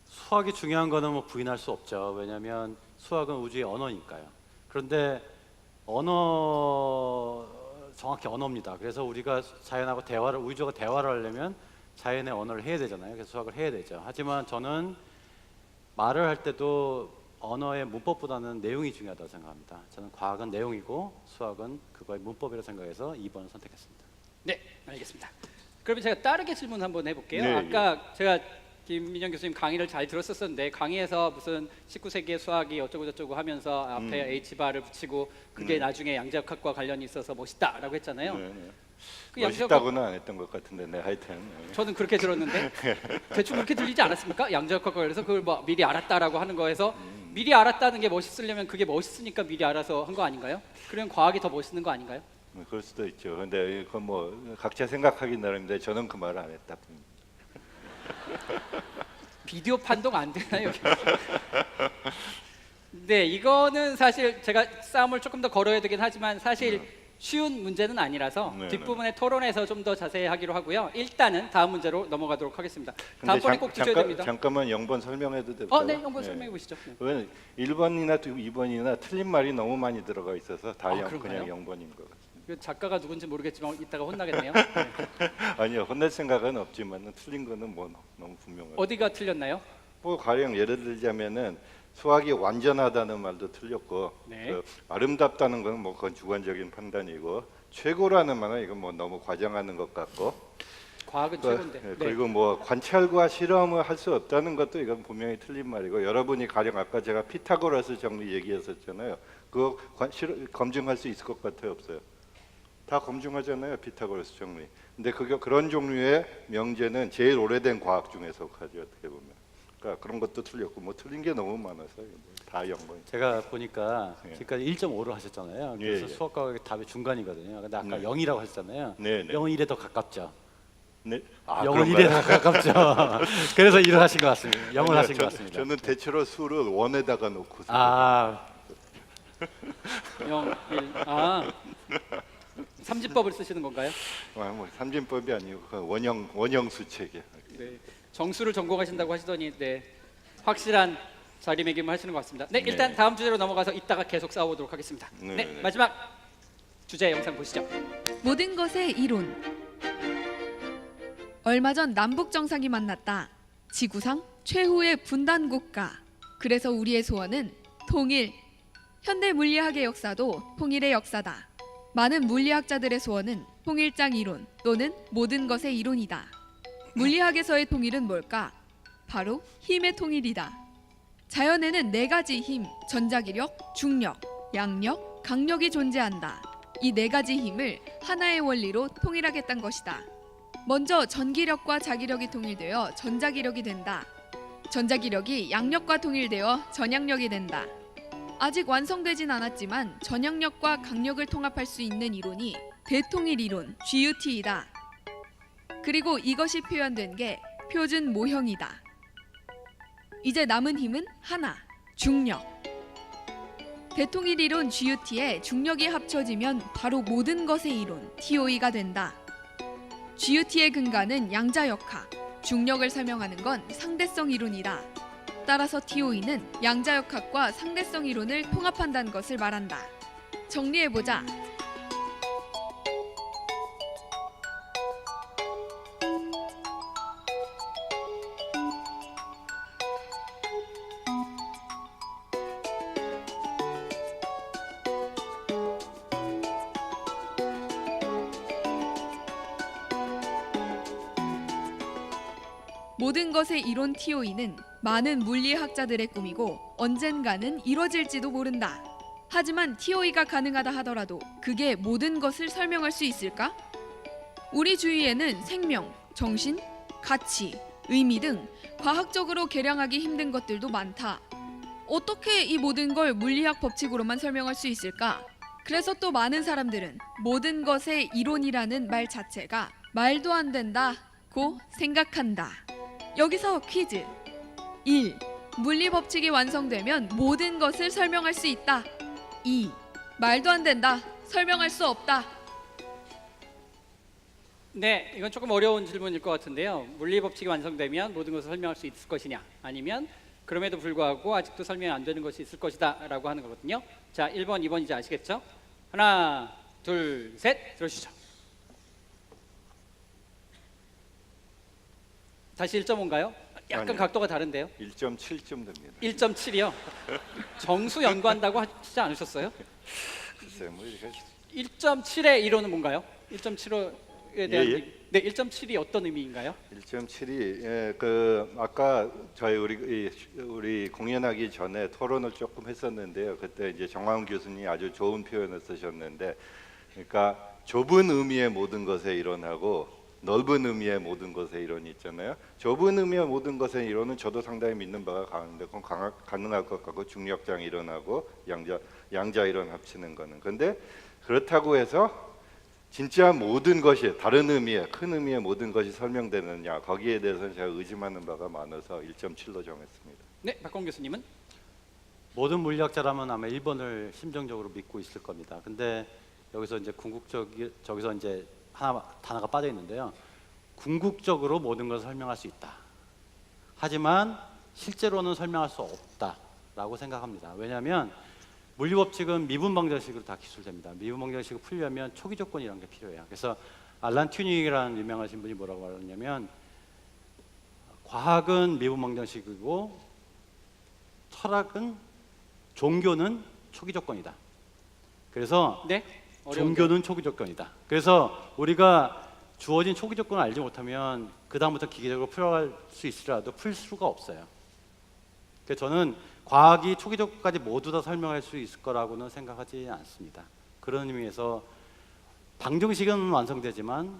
수학이 중요한 거는 뭐 부인할 수 없죠. 왜냐하면 수학은 우주의 언어니까요. 그런데 언어 정확히 언어입니다. 그래서 우리가 자연하고 대화를 우주가 대화를 하려면 자연의 언어를 해야 되잖아요. 그래서 수학을 해야 되죠. 하지만 저는 말을 할 때도 언어의 문법보다는 내용이 중요하다고 생각합니다. 저는 과학은 내용이고 수학은 그거의 문법이라고 생각해서 2번을 선택했습니다. 네, 알겠습니다. 그러면 제가 따르게 질문 한번 해볼게요. 네, 아까 제가 김민정 교수님 강의를 잘 들었었는데 강의에서 무슨 19세기의 수학이 어쩌고 저쩌고 하면서 앞에 H바를 붙이고 그게 나중에 양자역학과 관련이 있어서 멋있다라고 했잖아요. 네, 네. 그 양자역학 멋있다고는 안 했던 것 같은데, 네, 하여튼. 네. 저는 그렇게 들었는데 대충 그렇게 들리지 않았습니까? 양자역학과 그래서 그걸 뭐 미리 알았다라고 하는 거에서 미리 알았다는 게 멋있으려면 그게 멋있으니까 미리 알아서 한 거 아닌가요? 그러면 과학이 더 멋있는 거 아닌가요? 그럴 수도 있죠. 근데 그건 뭐 각자 생각하기 나름인데 저는 그 말을 안 했다. 비디오 판독 안 되나요? 네, 이거는 사실 제가 싸움을 조금 더 걸어야 되긴 하지만 사실 쉬운 문제는 아니라서 네, 뒷부분에 토론에서 좀 더 자세히 하기로 하고요. 일단은 다음 문제로 넘어가도록 하겠습니다. 근데 다음번에 꼭 주셔야 됩니다. 잠깐만 0번 설명해도 될까요? 네, 한번 설명해 보시죠. 네. 왜냐면 1번이나 2번이나 틀린 말이 너무 많이 들어가 있어서 다 그런가요? 그냥 0번인 것 같습니다. 그 작가가 누군지 모르겠지만 이따가 혼나겠네요. 네. 아니요, 혼낼 생각은 없지만 틀린 거는 뭐 너무 분명해요. 어디가 틀렸나요? 뭐 가령 예를 들자면은 수학이 완전하다는 말도 틀렸고 네. 그 아름답다는 건 뭐 그건 주관적인 판단이고 최고라는 말은 이건 뭐 너무 과장하는 것 같고 과학은 최고인데. 네. 그리고 뭐 관찰과 실험을 할 수 없다는 것도 이건 분명히 틀린 말이고 여러분이 가령 아까 제가 피타고라스 정리 얘기했었잖아요. 그거 검증할 수 있을 것 같아요, 없어요? 다 검증하잖아요, 피타고라스 정리. 근데 그런 종류의 명제는 제일 오래된 과학 중에 속하죠, 어떻게 보면. 그러니까 그런 것도 틀렸고 뭐 틀린 게 너무 많아서 다 0번. 제가 보니까 예. 지금까지 1.5를 하셨잖아요. 그래서 예, 예. 수학 과학의 답이 중간이거든요. 근데 아까 네. 0이라고 하셨잖아요. 네, 네. 0은 1에 더 가깝죠. 네. 0은 1에 더 가깝죠. 그래서 1을 하신 것 같습니다. 0을 아니요, 하신 것 같습니다. 저는 대체로 수를 원에다가 놓고 아, 0, 1. 삼진법을 쓰시는 건가요? 뭐 삼진법이 아니고 그 원형 수책이야. 네. 정수를 전공하신다고 하시더니 네. 확실한 자리매김을 하시는 것 같습니다. 네, 일단 네. 다음 주제로 넘어가서 이따가 계속 싸워보도록 하겠습니다. 네, 네, 네. 마지막 주제 영상 보시죠. 모든 것의 이론. 얼마 전 남북 정상이 만났다. 지구상 최후의 분단 국가. 그래서 우리의 소원은 통일. 현대 물리학의 역사도 통일의 역사다. 많은 물리학자들의 소원은 통일장 이론 또는 모든 것의 이론이다. 물리학에서의 통일은 뭘까? 바로 힘의 통일이다. 자연에는 4가지 힘, 전자기력, 중력, 양력, 강력이 존재한다. 이 4가지 힘을 하나의 원리로 통일하겠다는 것이다. 먼저 전기력과 자기력이 통일되어 전자기력이 된다. 전자기력이 양력과 통일되어 전양력이 된다. 아직 완성되진 않았지만 전양력과 강력을 통합할 수 있는 이론이 대통일 이론 GUT이다. 그리고 이것이 표현된 게 표준 모형이다. 이제 남은 힘은 하나, 중력. 대통일 이론 GUT에 중력이 합쳐지면 바로 모든 것의 이론 TOE가 된다. GUT의 근간은 양자역학, 중력을 설명하는 건 상대성 이론이다. 따라서 TOE는 양자역학과 상대성 이론을 통합한다는 것을 말한다. 정리해보자. 모든 것의 이론 TOE는 많은 물리학자들의 꿈이고 언젠가는 이뤄질지도 모른다. 하지만 TOE가 가능하다 하더라도 그게 모든 것을 설명할 수 있을까? 우리 주위에는 생명, 정신, 가치, 의미 등 과학적으로 계량하기 힘든 것들도 많다. 어떻게 이 모든 걸 물리학 법칙으로만 설명할 수 있을까? 그래서 또 많은 사람들은 모든 것의 이론이라는 말 자체가 말도 안 된다고 생각한다. 여기서 퀴즈. 1. 물리 법칙이 완성되면 모든 것을 설명할 수 있다. 2. 말도 안 된다. 설명할 수 없다. 네, 이건 조금 어려운 질문일 것 같은데요. 물리 법칙이 완성되면 모든 것을 설명할 수 있을 것이냐, 아니면 그럼에도 불구하고 아직도 설명이 안 되는 것이 있을 것이다라고 하는 거거든요. 자, 1번, 2번 이제 아시겠죠? 하나, 둘, 셋 들어주시죠. 다시 1.5인가요? 약간 아니요. 각도가 다른데요. 1.7쯤 됩니다. 1.7이요. 정수 연구한다고 하지 않으셨어요? 글쎄 뭐 이렇게 1.7의 이론은 뭔가요? 1.75에 대한 예. 네, 1.7이 어떤 의미인가요? 1.7이 그 아까 저희 우리 공연하기 전에 토론을 조금 했었는데요. 그때 이제 정황 교수님이 아주 좋은 표현을 쓰셨는데, 그러니까 좁은 의미의 모든 것의 이론하고 넓은 의미의 모든 것의 이론이 있잖아요. 좁은 의미의 모든 것의 이론은 저도 상당히 믿는 바가 강한데 그건 가능할 것 같고, 중력장 이론하고 양자 이론 합치는 거는. 근데 그렇다고 해서 진짜 모든 것이 다른 의미의 큰 의미의 모든 것이 설명되느냐, 거기에 대해서는 제가 의심하는 바가 많아서 1.7로 정했습니다. 네, 박광 교수님은? 모든 물리학자라면 아마 1번을 심정적으로 믿고 있을 겁니다. 근데 여기서 이제 저기서 이제 단어가 빠져 있는데요. 궁극적으로 모든 것을 설명할 수 있다. 하지만 실제로는 설명할 수 없다라고 생각합니다. 왜냐하면 물리법칙은 미분방정식으로 다 기술됩니다. 미분방정식을 풀려면 초기 조건이라는 게 필요해요. 그래서 알란 튜닝이라는 유명하신 분이 뭐라고 말하냐면, 과학은 미분방정식이고 철학은, 종교는 초기 조건이다. 그래서 네, 어려운데요. 종교는 초기 조건이다. 그래서 우리가 주어진 초기 조건을 알지 못하면 그 다음부터 기계적으로 풀어갈 수 있으라도 풀 수가 없어요. 그래서 저는 과학이 초기 조건까지 모두 다 설명할 수 있을 거라고는 생각하지 않습니다. 그런 의미에서 방정식은 완성되지만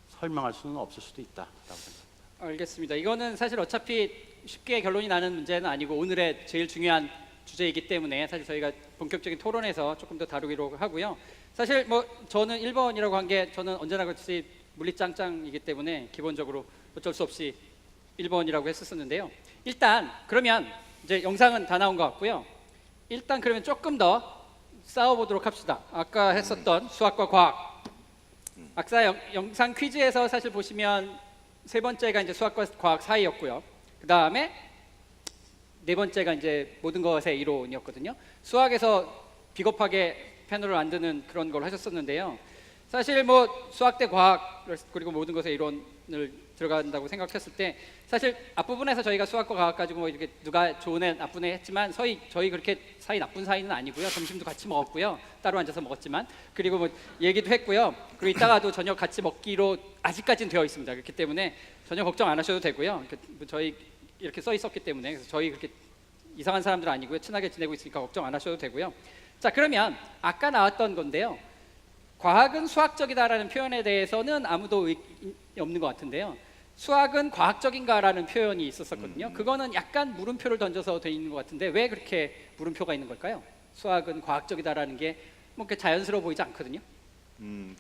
설명할 수는 없을 수도 있다라고 생각합니다. 알겠습니다. 이거는 사실 어차피 쉽게 결론이 나는 문제는 아니고 오늘의 제일 중요한 주제이기 때문에 사실 저희가 본격적인 토론에서 조금 더 다루기로 하고요. 사실 뭐 저는 1번이라고 한 게, 저는 언제나 그렇듯이 물리 짱짱이기 때문에 기본적으로 어쩔 수 없이 1번이라고 했었는데요. 일단 그러면 이제 영상은 다 나온 것 같고요. 일단 그러면 조금 더 싸워보도록 합시다. 아까 했었던 수학과 과학. 아까 영상 퀴즈에서 사실 보시면 세 번째가 이제 수학과 과학 사이였고요. 그 다음에 네 번째가 이제 모든 것의 이론이었거든요. 수학에서 비겁하게 패널을 안 드는 그런 걸 하셨었는데요. 사실 뭐 수학 대 과학 그리고 모든 것의 이론을 들어간다고 생각했을 때, 사실 앞부분에서 저희가 수학과 과학 가지고 뭐 이렇게 누가 좋은 애 나쁜 애 했지만 저희 그렇게 사이 나쁜 사이는 아니고요. 점심도 같이 먹었고요. 따로 앉아서 먹었지만, 그리고 뭐 얘기도 했고요. 그리고 이따가도 저녁 같이 먹기로 아직까지는 되어 있습니다. 그렇기 때문에 전혀 걱정 안 하셔도 되고요. 저희 이렇게 써 있었기 때문에, 그래서 저희 그렇게 이상한 사람들 아니고요. 친하게 지내고 있으니까 걱정 안 하셔도 되고요. 자, 그러면 아까 나왔던 건데요. 과학은 수학적이다라는 표현에 대해서는 아무도 의견이 없는 것 같은데요. 수학은 과학적인가라는 표현이 있었거든요. 그거는 약간 물음표를 던져서 돼 있는 것 같은데 왜 그렇게 물음표가 있는 걸까요? 수학은 과학적이다라는 게 뭐 그렇게 자연스러워 보이지 않거든요.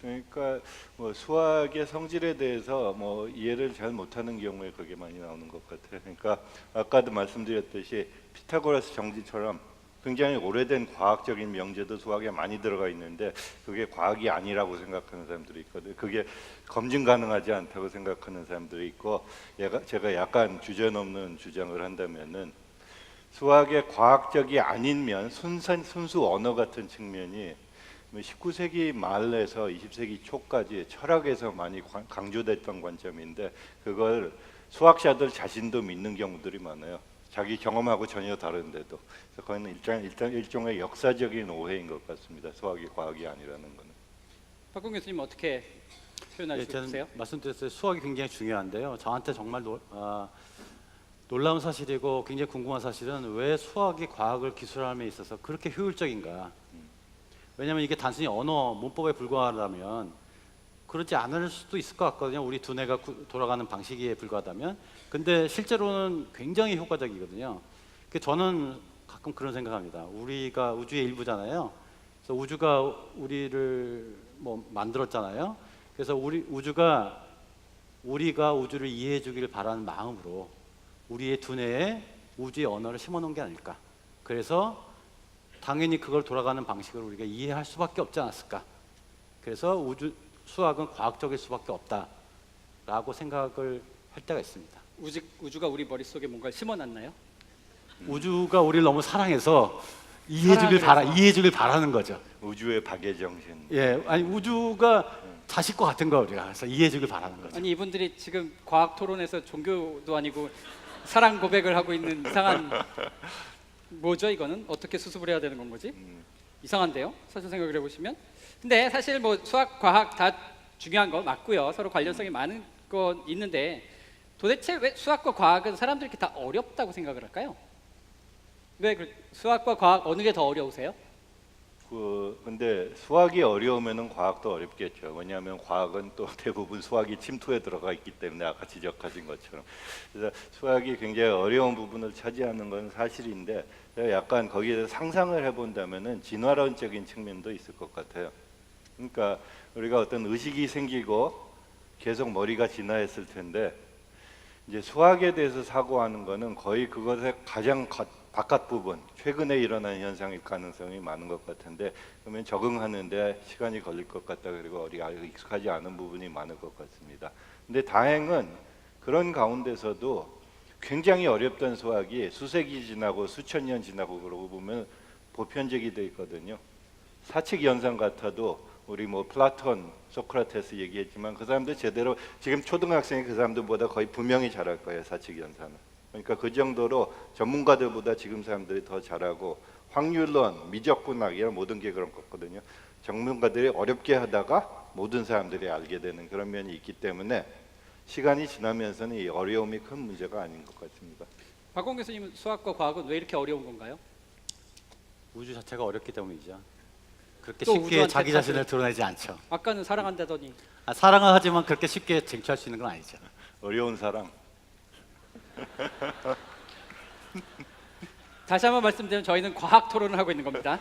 그러니까 뭐 수학의 성질에 대해서 뭐 이해를 잘 못하는 경우에 그게 많이 나오는 것 같아요. 그러니까 아까도 말씀드렸듯이 피타고라스 정지처럼 굉장히 오래된 과학적인 명제도 수학에 많이 들어가 있는데 그게 과학이 아니라고 생각하는 사람들이 있거든요. 그게 검증 가능하지 않다고 생각하는 사람들이 있고, 제가 약간 주제넘는 주장을 한다면은 수학의 과학적이 아닌 면 순수 언어 같은 측면이 19세기 말에서 20세기 초까지 철학에서 많이 강조됐던 관점인데, 그걸 수학자들 자신도 믿는 경우들이 많아요. 자기 경험하고 전혀 다른데도. 그래서 그건 일단 일종의 역사적인 오해인 것 같습니다. 수학이 과학이 아니라는 거는. 박근 교수님 어떻게 표현하실 수 있으세요? 저는 말씀드렸어요. 수학이 굉장히 중요한데요. 저한테 정말 놀라운 사실이고 굉장히 궁금한 사실은 왜 수학이 과학을 기술함에 있어서 그렇게 효율적인가? 왜냐하면 이게 단순히 언어, 문법에 불과하다면 그렇지 않을 수도 있을 것 같거든요. 우리 두뇌가 돌아가는 방식에 불과하다면. 근데 실제로는 굉장히 효과적이거든요. 저는 가끔 그런 생각합니다. 우리가 우주의 일부잖아요. 그래서 우주가 우리를 뭐 만들었잖아요. 그래서 우리가 우주를 이해해 주기를 바라는 마음으로 우리의 두뇌에 우주의 언어를 심어놓은 게 아닐까. 그래서 당연히 그걸 돌아가는 방식을 우리가 이해할 수밖에 없지 않았을까. 그래서 수학은 과학적일 수밖에 없다. 라고 생각을 할 때가 있습니다. 우주가 우리 머릿속에 뭔가 심어놨나요? 우주가 우리를 너무 사랑해서 사랑을 이해주길 바라는 거죠. 우주의 박애정신. 예, 아니 우주가 자식과 같은 거 우리가 그래서 이해주길 바라는 거죠. 아니 이분들이 지금 과학 토론에서 종교도 아니고 사랑 고백을 하고 있는 이상한 뭐죠 이거는? 어떻게 수습을 해야 되는 건 거지? 이상한데요? 사실 생각을 해보시면. 근데 사실 뭐 수학, 과학 다 중요한 거 맞고요. 서로 관련성이 많은 건 있는데 도대체 왜 수학과 과학은 사람들이 이렇게 다 어렵다고 생각을 할까요? 왜 수학과 과학 어느 게 더 어려우세요? 근데 수학이 어려우면은 과학도 어렵겠죠. 왜냐하면 과학은 또 대부분 수학이 침투에 들어가 있기 때문에 아까 지적하신 것처럼. 그래서 수학이 굉장히 어려운 부분을 차지하는 건 사실인데 제가 약간 거기에서 상상을 해본다면은 진화론적인 측면도 있을 것 같아요. 그러니까 우리가 어떤 의식이 생기고 계속 머리가 진화했을 텐데 이제 수학에 대해서 사고하는 거는 거의 그것의 가장 바깥 부분, 최근에 일어난 현상일 가능성이 많은 것 같은데 그러면 적응하는데 시간이 걸릴 것 같다. 그리고 우리가 익숙하지 않은 부분이 많을 것 같습니다. 근데 다행은 그런 가운데서도 굉장히 어렵던 수학이 수세기 지나고 수천 년 지나고 그러고 보면 보편적이 돼 있거든요. 사칙 연산 같아도 우리 뭐 플라톤, 소크라테스 얘기했지만 그 사람들 제대로 지금 초등학생이 그 사람들보다 거의 분명히 잘할 거예요. 사칙 연산은. 그러니까 그 정도로 전문가들보다 지금 사람들이 더 잘하고 확률론, 미적분학 이런 모든 게 그런 거거든요. 전문가들이 어렵게 하다가 모든 사람들이 알게 되는 그런 면이 있기 때문에 시간이 지나면서는 이 어려움이 큰 문제가 아닌 것 같습니다. 박원 교수님은 수학과 과학은 왜 이렇게 어려운 건가요? 우주 자체가 어렵기 때문이죠. 그렇게 또 쉽게 우주한테 자기 자신을 드러내지 않죠. 아까는 사랑한다더니 사랑은 하지만 그렇게 쉽게 쟁취할 수 있는 건 아니죠. 어려운 사람. 다시 한번 말씀드리면 저희는 과학 토론을 하고 있는 겁니다.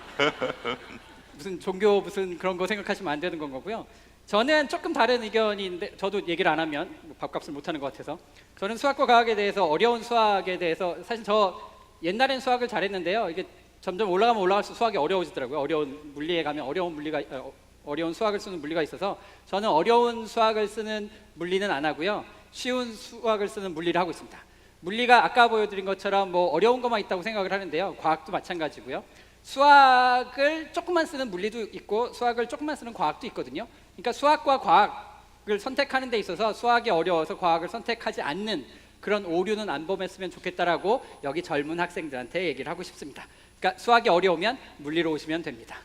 무슨 종교 무슨 그런 거 생각하시면 안 되는 건 거고요. 저는 조금 다른 의견이 있는데 저도 얘기를 안 하면 밥값을 못 하는 것 같아서 저는 수학과 과학에 대해서 어려운 수학에 대해서 사실 저 옛날엔 수학을 잘했는데요. 이게 점점 올라가면 올라갈수록 수학이 어려워지더라고요. 어려운 물리에 가면 어려운 수학을 쓰는 물리가 있어서 저는 어려운 수학을 쓰는 물리는 안 하고요. 쉬운 수학을 쓰는 물리를 하고 있습니다. 물리가 아까 보여드린 것처럼 뭐 어려운 것만 있다고 생각을 하는데요. 과학도 마찬가지고요. 수학을 조금만 쓰는 물리도 있고 수학을 조금만 쓰는 과학도 있거든요. 그러니까 수학과 과학을 선택하는 데 있어서 수학이 어려워서 과학을 선택하지 않는 그런 오류는 안 범했으면 좋겠다라고 여기 젊은 학생들한테 얘기를 하고 싶습니다. 그러니까 수학이 어려우면 물리로 오시면 됩니다.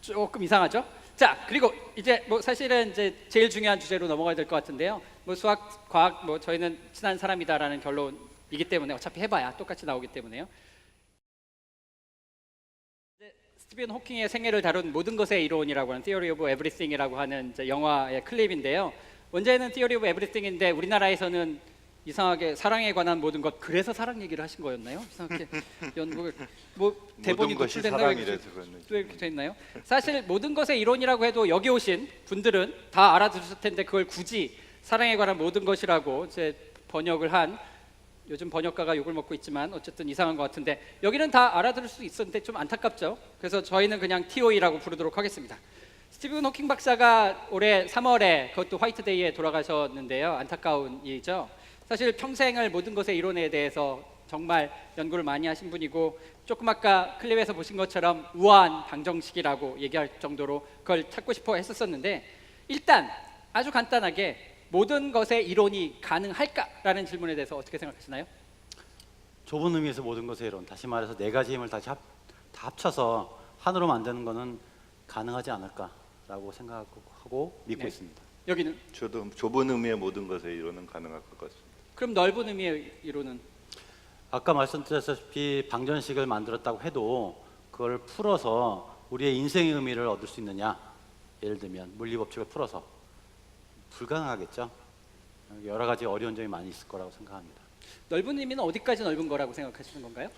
조금 이상하죠? 자, 그리고 이제 뭐 사실은 이제 제일 중요한 주제로 넘어가야 될 것 같은데요. 뭐 수학, 과학, 뭐 저희는 친한 사람이다라는 결론이기 때문에 어차피 해봐야 똑같이 나오기 때문에요. 스티븐 호킹의 생애를 다룬 모든 것의 이론이라고 하는 Theory of Everything이라고 하는 이제 영화의 클립인데요. 원제는 Theory of Everything인데 우리나라에서는 이상하게 사랑에 관한 모든 것 그래서 사랑 얘기를 하신 거였나요? 이상하게 연극을 뭐 대본이 모든 것이 노출됐나요? 사랑이라서 그러는지. 왜 이렇게 돼 있나요? 사실 모든 것의 이론이라고 해도 여기 오신 분들은 다 알아들으실 텐데 그걸 굳이 사랑에 관한 모든 것이라고 이제 번역을 한 요즘 번역가가 욕을 먹고 있지만 어쨌든 이상한 것 같은데 여기는 다 알아들을 수 있었는데 좀 안타깝죠. 그래서 저희는 그냥 TOE라고 부르도록 하겠습니다. 스티븐 호킹 박사가 올해 3월에 그것도 화이트데이에 돌아가셨는데요. 안타까운 일이죠. 사실 평생을 모든 것의 이론에 대해서 정말 연구를 많이 하신 분이고 조금 아까 클립에서 보신 것처럼 우아한 방정식이라고 얘기할 정도로 그걸 찾고 싶어 했었는데 일단 아주 간단하게 모든 것의 이론이 가능할까라는 질문에 대해서 어떻게 생각하시나요? 좁은 의미에서 모든 것의 이론, 다시 말해서 네 가지 힘을 다 합쳐서 하나로 만드는 것은 가능하지 않을까라고 생각하고 믿고 네. 있습니다. 여기는 저도 좁은 의미의 모든 것의 이론은 가능할 것 같습니다. 그럼 넓은 의미의 이론은 아까 말씀드렸다시피 방정식을 만들었다고 해도 그걸 풀어서 우리의 인생의 의미를 얻을 수 있느냐? 예를 들면 물리 법칙을 풀어서 불가능하겠죠. 여러 가지 어려운 점이 많이 있을 거라고 생각합니다. 넓은 의미는 어디까지 넓은 거라고 생각하시는 건가요?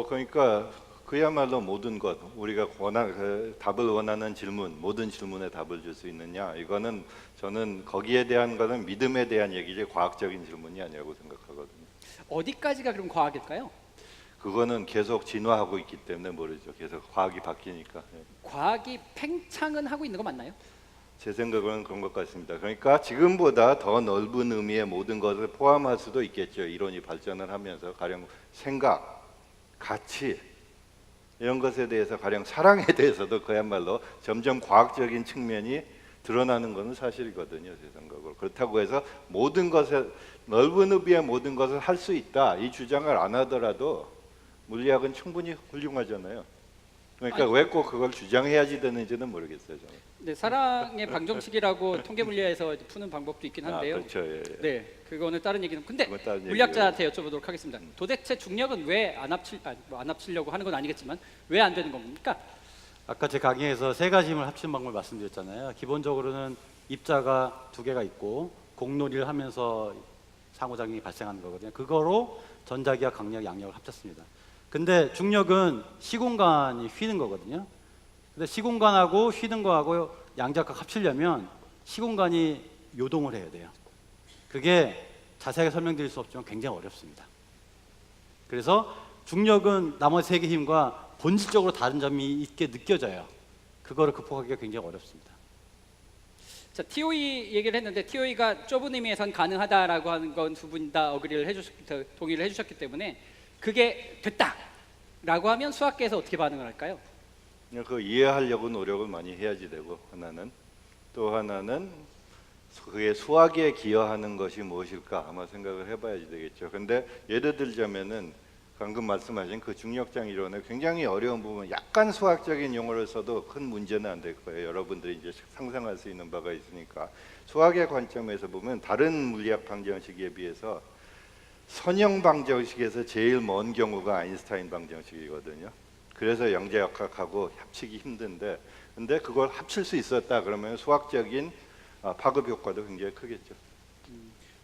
그러니까 그야말로 모든 것 우리가 답을 원하는 질문 모든 질문에 답을 줄 수 있느냐 이거는 저는 거기에 대한 거는 믿음에 대한 얘기지 과학적인 질문이 아니라고 생각하거든요. 어디까지가 그럼 과학일까요? 그거는 계속 진화하고 있기 때문에 모르죠. 계속 과학이 바뀌니까. 과학이 팽창은 하고 있는 거 맞나요? 제 생각은 그런 것 같습니다. 그러니까 지금보다 더 넓은 의미의 모든 것을 포함할 수도 있겠죠. 이론이 발전을 하면서 가령 생각, 가치 이런 것에 대해서 가령 사랑에 대해서도 그야말로 점점 과학적인 측면이 드러나는 것은 사실이거든요. 제 생각으로. 그렇다고 해서 모든 것을 넓은 의미의 모든 것을 할 수 있다 이 주장을 안 하더라도 물리학은 충분히 훌륭하잖아요. 그러니까 왜 꼭 그걸 주장해야지 되는지는 모르겠어요. 저는. 네, 사랑의 방정식이라고 통계 물리에서 푸는 방법도 있긴 한데요. 그렇죠. 예, 예. 네, 그거는 다른 얘기는. 근데 그건 다른 물리학자한테 여쭤보도록 하겠습니다. 도대체 중력은 왜 안 합치려고 하는 건 아니겠지만 왜 안 되는 겁니까? 아까 제 강의에서 세 가지 힘을 합치는 방법을 말씀드렸잖아요. 기본적으로는 입자가 두 개가 있고 공놀이를 하면서 상호작용이 발생하는 거거든요. 그거로 전자기와 강력, 양력을 합쳤습니다. 근데 중력은 시공간이 휘는 거거든요. 근데 시공간하고 휘는 거하고 양자각 합치려면 시공간이 요동을 해야 돼요. 그게 자세하게 설명드릴 수 없지만 굉장히 어렵습니다. 그래서 중력은 나머지 세 개 힘과 본질적으로 다른 점이 있게 느껴져요. 그거를 극복하기가 굉장히 어렵습니다. 자, TOE 얘기를 했는데 TOE가 좁은 의미에선 가능하다라고 하는 건 두 분 다 동의를 해주셨기 때문에 그게 됐다라고 하면 수학계에서 어떻게 반응을 할까요? 그 이해하려고 노력을 많이 해야지 되고 하나는 또 하나는 그게 수학에 기여하는 것이 무엇일까 아마 생각을 해봐야지 되겠죠. 근데 예를 들자면은 방금 말씀하신 그 중력장 이론의 굉장히 어려운 부분, 약간 수학적인 용어를 써도 큰 문제는 안 될 거예요. 여러분들이 이제 상상할 수 있는 바가 있으니까 수학의 관점에서 보면 다른 물리학 방정식에 비해서 선형 방정식에서 제일 먼 경우가 아인슈타인 방정식이거든요. 그래서 영재역학하고 합치기 힘든데, 근데 그걸 합칠 수 있었다 그러면 수학적인 파급 효과도 굉장히 크겠죠.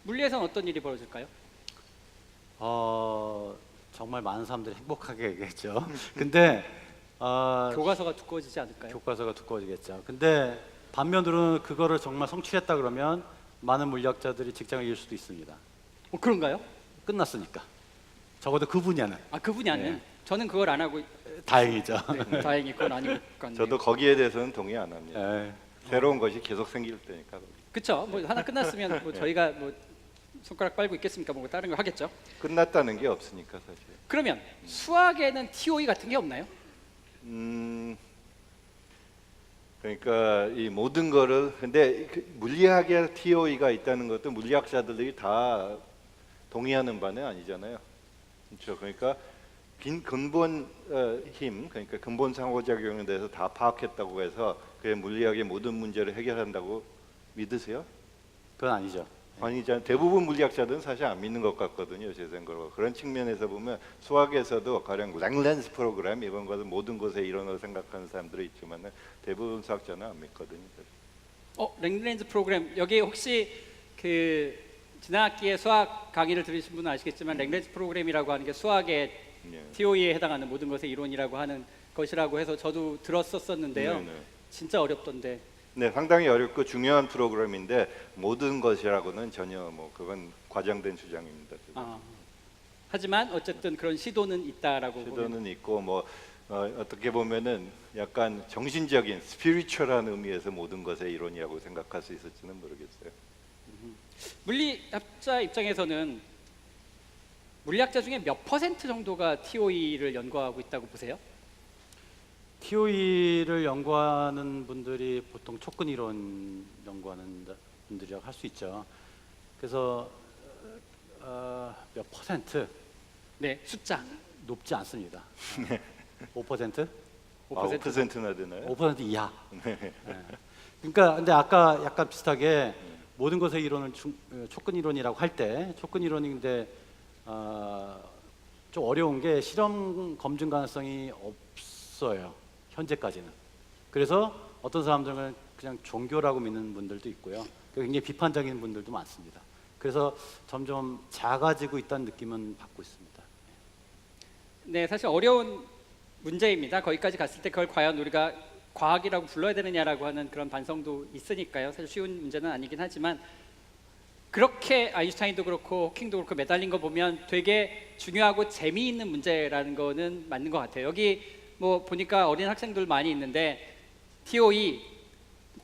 물리에서는 어떤 일이 벌어질까요? 정말 많은 사람들이 행복하게 얘기했죠. 근데 교과서가 두꺼워지지 않을까요? 교과서가 두꺼워지겠죠. 근데 반면으로는 그거를 정말 성취했다 그러면 많은 물리학자들이 직장을 잃을 수도 있습니다. 그런가요? 끝났으니까. 적어도 그 분야는. 그 분이 아니에요. 네. 저는 그걸 안 하고 다행이죠. 네, 다행히 그건 아닌 것 같네요. 저도 거기에 대해서는 동의 안 합니다. 네. 새로운 것이 계속 생길 테니까. 그렇죠. 뭐 하나 끝났으면 뭐 저희가 뭐 손가락 빨고 있겠습니까? 뭐 다른 거 하겠죠. 끝났다는 게 없으니까 사실. 그러면 수학에는 TOE 같은 게 없나요? 그러니까 이 모든 거를 근데 물리학에 TOE가 있다는 것도 물리학자들이 다 동의하는 바는 아니잖아요. 그렇죠. 그러니까 근본 힘, 그러니까 근본 상호작용에 대해서 다 파악했다고 해서 그게 물리학의 모든 문제를 해결한다고 믿으세요? 그건 아니죠. 아니죠. 대부분 물리학자들은 사실 안 믿는 것 같거든요. 제 생각으로. 그런 측면에서 보면 수학에서도 가령 랭렌즈 프로그램 이런 것을 모든 것의 이론으로 생각하는 사람들이 있지만 대부분 수학자는 안 믿거든요. 랭렌즈 프로그램 여기 혹시 그 지난 학기에 수학 강의를 들으신 분은 아시겠지만 랭렌즈 프로그램이라고 하는 게 수학의 예. TOE에 해당하는 모든 것의 이론이라고 하는 것이라고 해서 저도 들었었는데요. 네, 네. 진짜 어렵던데. 네, 상당히 어렵고 중요한 프로그램인데 모든 것이라고는 전혀 뭐 그건 과장된 주장입니다. 하지만 어쨌든 그런 시도는 있다라고 시도는 보면. 있고 뭐 어떻게 보면은 약간 정신적인 스피리추얼한 의미에서 모든 것의 이론이라고 생각할 수 있을지는 모르겠어요. 물리학자 입장에서는 물리학자 중에 몇 퍼센트 정도가 TOE를 연구하고 있다고 보세요? TOE를 연구하는 분들이 보통 촉근 이론 연구하는 분들이라고 할 수 있죠. 그래서 몇 퍼센트 네, 숫자. 높지 않습니다. 5%? 5%나 되나요? 5% 이하. 네. 그러니까 근데 아까 약간 비슷하게 모든 것의 이론을 촉근 이론이라고 할 때 촉근 이론인데 좀 어려운 게 실험 검증 가능성이 없어요. 현재까지는. 그래서 어떤 사람들은 그냥 종교라고 믿는 분들도 있고요. 굉장히 비판적인 분들도 많습니다. 그래서 점점 작아지고 있다는 느낌은 받고 있습니다. 네, 사실 어려운 문제입니다. 거기까지 갔을 때 그걸 과연 우리가 과학이라고 불러야 되느냐라고 하는 그런 반성도 있으니까요. 사실 쉬운 문제는 아니긴 하지만 그렇게 아인슈타인도 그렇고 호킹도 그렇고 매달린 거 보면 되게 중요하고 재미있는 문제라는 거는 맞는 것 같아요. 여기 뭐 보니까 어린 학생들 많이 있는데 TOE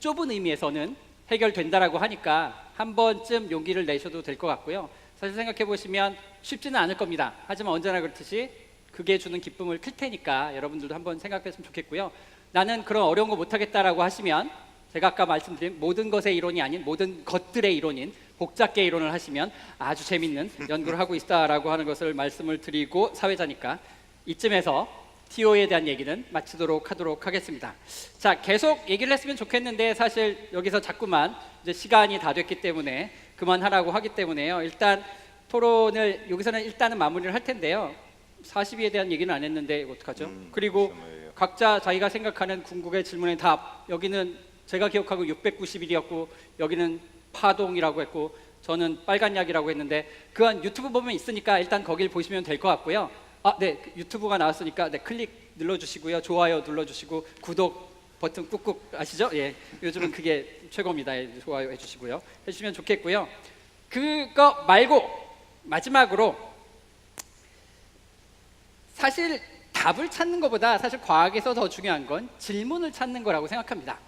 좁은 의미에서는 해결된다라고 하니까 한 번쯤 용기를 내셔도 될 것 같고요. 사실 생각해 보시면 쉽지는 않을 겁니다. 하지만 언제나 그렇듯이 그게 주는 기쁨을 클 테니까 여러분들도 한번 생각했으면 좋겠고요. 나는 그런 어려운 거 못하겠다라고 하시면 제가 아까 말씀드린 모든 것의 이론이 아닌 모든 것들의 이론인 복잡계 이론을 하시면 아주 재밌는 연구를 하고 있다라고 하는 것을 말씀을 드리고 사회자니까 이쯤에서 TO에 대한 얘기는 마치도록 하도록 하겠습니다. 자, 계속 얘기를 했으면 좋겠는데 사실 여기서 자꾸만 이제 시간이 다 됐기 때문에 그만하라고 하기 때문에요. 일단 토론을 여기서는 일단은 마무리를 할 텐데요. 42에 대한 얘기는 안 했는데 이거 어떡하죠? 그리고 각자 자기가 생각하는 궁극의 질문의 답, 여기는 제가 기억하고 691이었고 여기는 파동이라고 했고 저는 빨간 약이라고 했는데 그건 유튜브 보면 있으니까 일단 거길 보시면 될 것 같고요. 아, 네, 유튜브가 나왔으니까 네, 클릭 눌러주시고요, 좋아요 눌러주시고 구독 버튼 꾹꾹 아시죠? 예, 요즘은 그게 최고입니다. 예, 좋아요 해주시고요, 해주시면 좋겠고요. 그거 말고 마지막으로 사실 답을 찾는 것보다 사실 과학에서 더 중요한 건 질문을 찾는 거라고 생각합니다.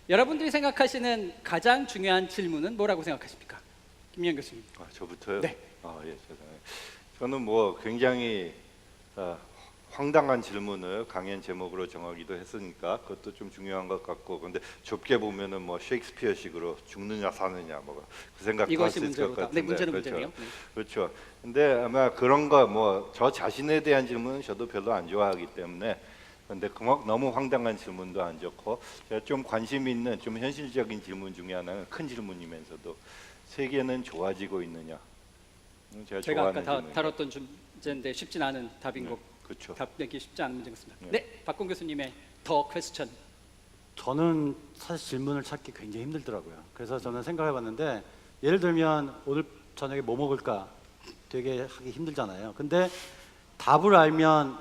여러분들이 생각하시는 가장 중요한 질문은 뭐라고 생각하십니까? 김미영 교수님. 아, 저부터요? 네. 아, 예, 죄송해요. 저는 뭐 굉장히 황당한 질문을 강연 제목으로 정하기도 했으니까 그것도 좀 중요한 것 같고, 근데 좁게 보면은 뭐 셰익스피어식으로 죽느냐 사느냐 뭐 그 생각도 할 이것이 수 있을 것 문제로다. 같은데. 네, 문제는 그렇죠. 문제네요. 네. 그렇죠. 근데 아마 그런 거 뭐 저 자신에 대한 질문은 저도 별로 안 좋아하기 때문에, 근데 너무 황당한 질문도 안 좋고, 제가 좀 관심 있는 좀 현실적인 질문 중에 하나는 큰 질문이면서도 세계는 좋아지고 있느냐. 제가 아까 질문이에요. 다뤘던 주제인데 쉽진 않은 답인 네, 거. 그렇죠. 답 내기 쉽지 않은 문제 같습니다. 네. 네, 박공 교수님의 더 퀘스천. 저는 사실 질문을 찾기 굉장히 힘들더라고요. 그래서 저는 생각해봤는데 예를 들면 오늘 저녁에 뭐 먹을까 되게 하기 힘들잖아요. 근데 답을 알면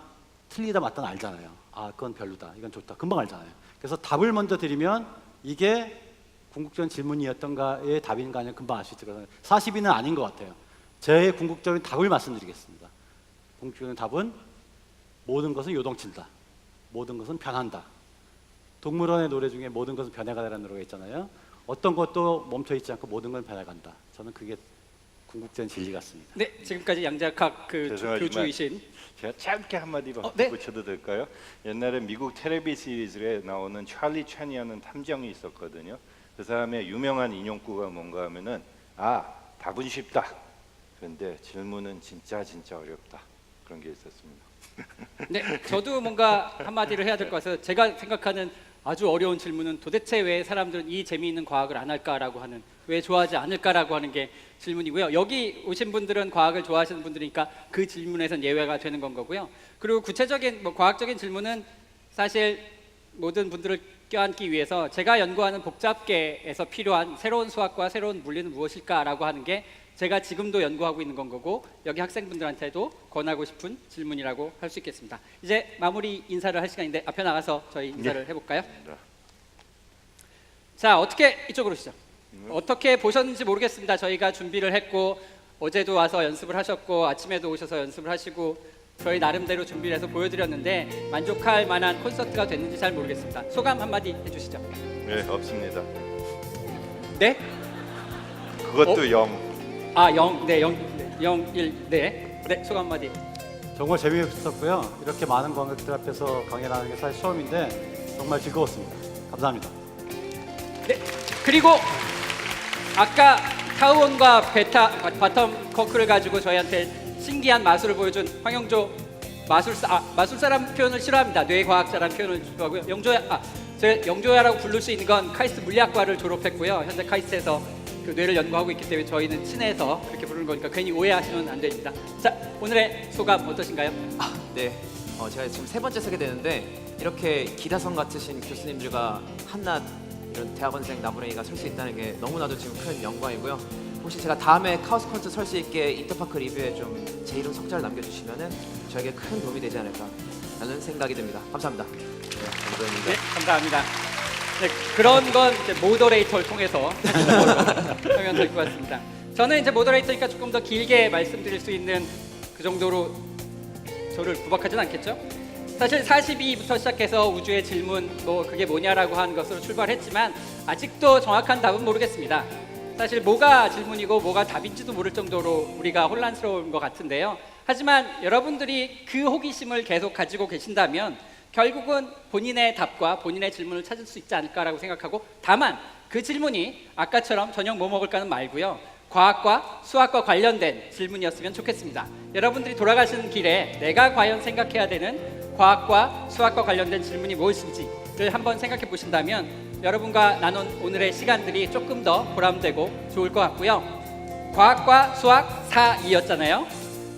틀리다 맞다는 알잖아요. 아, 그건 별로다, 이건 좋다, 금방 알잖아요. 그래서 답을 먼저 드리면 이게 궁극적인 질문이었던가의 답인가 아니면 금방 알 수 있을 것 같아요. 42는 아닌 것 같아요. 제 궁극적인 답을 말씀드리겠습니다. 궁극적인 답은 모든 것은 요동친다, 모든 것은 변한다. 동물원의 노래 중에 모든 것은 변해가라는 노래가 있잖아요. 어떤 것도 멈춰있지 않고 모든 건 변해간다. 저는 그게 궁극적인 진리 같습니다. 네, 지금까지 양자학 그 죄송하지만 교주이신 제가 짧게 한마디로 네. 붙여도 될까요? 옛날에 미국 텔레비 시리즈에 나오는 찰리 챈이라는 탐정이 있었거든요. 그 사람의 유명한 인용구가 뭔가 하면은 답은 쉽다, 그런데 질문은 진짜 어렵다, 그런 게 있었습니다. 네, 저도 뭔가 한마디를 해야 될 것 같아서 제가 생각하는 아주 어려운 질문은 도대체 왜 사람들은 이 재미있는 과학을 안 할까라고 하는, 왜 좋아하지 않을까라고 하는 게 질문이고요. 여기 오신 분들은 과학을 좋아하시는 분들이니까 그 질문에선 예외가 되는 건 거고요. 그리고 구체적인 뭐 과학적인 질문은 사실 모든 분들을 껴안기 위해서 제가 연구하는 복잡계에서 필요한 새로운 수학과 새로운 물리는 무엇일까라고 하는 게 제가 지금도 연구하고 있는 건 거고, 여기 학생분들한테도 권하고 싶은 질문이라고 할 수 있겠습니다. 이제 마무리 인사를 할 시간인데 앞에 나가서 저희 인사를 해볼까요? 네. 자, 어떻게 이쪽으로 오시죠. 어떻게 보셨는지 모르겠습니다. 저희가 준비를 했고 어제도 와서 연습을 하셨고 아침에도 오셔서 연습을 하시고 저희 나름대로 준비를 해서 보여드렸는데 만족할 만한 콘서트가 됐는지 잘 모르겠습니다. 소감 한마디 해주시죠. 네, 없습니다. 네? 그것도 0. 0, 네, 0, 1, 네. 네, 소감 한마디. 정말 재미있었고요. 이렇게 많은 관객들 앞에서 강연하는 게 사실 처음인데 정말 즐거웠습니다. 감사합니다. 네. 그리고 아까 타우온과 바텀 커크를 가지고 저희한테 신기한 마술을 보여준 황영조 마술사라는 표현을 싫어합니다. 뇌과학자라는 표현을 좋아하고요. 제가 영조야라고 부를 수 있는 건 카이스트 물리학과를 졸업했고요. 현재 카이스트에서 그 뇌를 연구하고 있기 때문에 저희는 친해서 그렇게 부르는 거니까 괜히 오해하시면 안 됩니다. 자, 오늘의 소감 어떠신가요? 네. 제가 지금 세 번째 쓰게 되는데 이렇게 기다성 같으신 교수님들과 한낱 이런 대학원생 나무랭이가 설 수 있다는 게 너무나도 지금 큰 영광이고요. 혹시 제가 다음에 카오스 콘트 설 수 있게 인터파크 리뷰에 좀 제 이름 석자를 남겨주시면은 저에게 큰 도움이 되지 않을까라는 생각이 듭니다. 감사합니다. 네, 감사합니다. 네, 감사합니다. 네, 그런 건 이제 모더레이터를 통해서 하면 될 것 같습니다. 저는 이제 모더레이터니까 조금 더 길게 말씀드릴 수 있는 그 정도로 저를 구박하진 않겠죠? 사실 42부터 시작해서 우주의 질문 뭐 그게 뭐냐라고 하는 것으로 출발했지만 아직도 정확한 답은 모르겠습니다. 사실 뭐가 질문이고 뭐가 답인지도 모를 정도로 우리가 혼란스러운 것 같은데요. 하지만 여러분들이 그 호기심을 계속 가지고 계신다면 결국은 본인의 답과 본인의 질문을 찾을 수 있지 않을까라고 생각하고, 다만 그 질문이 아까처럼 저녁 뭐 먹을까는 말고요, 과학과 수학과 관련된 질문이었으면 좋겠습니다. 여러분들이 돌아가시는 길에 내가 과연 생각해야 되는 과학과 수학과 관련된 질문이 무엇인지를 한번 생각해 보신다면 여러분과 나눈 오늘의 시간들이 조금 더 보람되고 좋을 것 같고요. 과학과 수학 4.2였잖아요.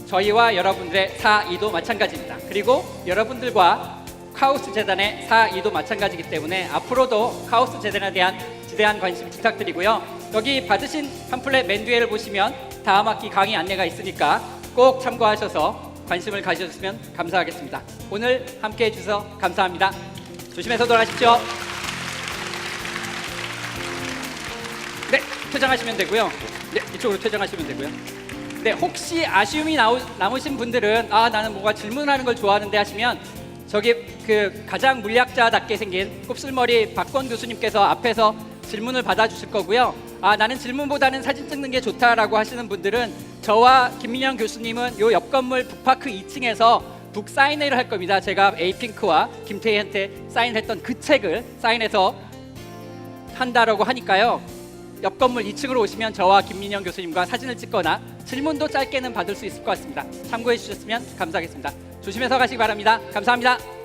저희와 여러분들의 4.2도 마찬가지입니다. 그리고 여러분들과 카오스 재단의 4.2도 마찬가지이기 때문에 앞으로도 카오스 재단에 대한 지대한 관심 부탁드리고요. 여기 받으신 팜플렛 맨 뒤에를 보시면 다음 학기 강의 안내가 있으니까 꼭 참고하셔서 관심을 가져주시면 감사하겠습니다. 오늘 함께해 주셔서 감사합니다. 조심해서 돌아가십시오. 네, 퇴장하시면 되고요. 네, 이쪽으로 퇴장하시면 되고요. 네, 혹시 아쉬움이 남으신 분들은 나는 뭔가 질문하는 걸 좋아하는데 하시면 저기 그 가장 물리학자답게 생긴 곱슬머리 박권 교수님께서 앞에서 질문을 받아주실 거고요. 나는 질문보다는 사진 찍는 게 좋다라고 하시는 분들은 저와 김민영 교수님은 요 옆 건물 북파크 2층에서 북 사인회를 할 겁니다. 제가 에이핑크와 김태희한테 사인했던 그 책을 사인해서 한다라고 하니까요. 옆 건물 2층으로 오시면 저와 김민영 교수님과 사진을 찍거나 질문도 짧게는 받을 수 있을 것 같습니다. 참고해 주셨으면 감사하겠습니다. 조심해서 가시기 바랍니다. 감사합니다.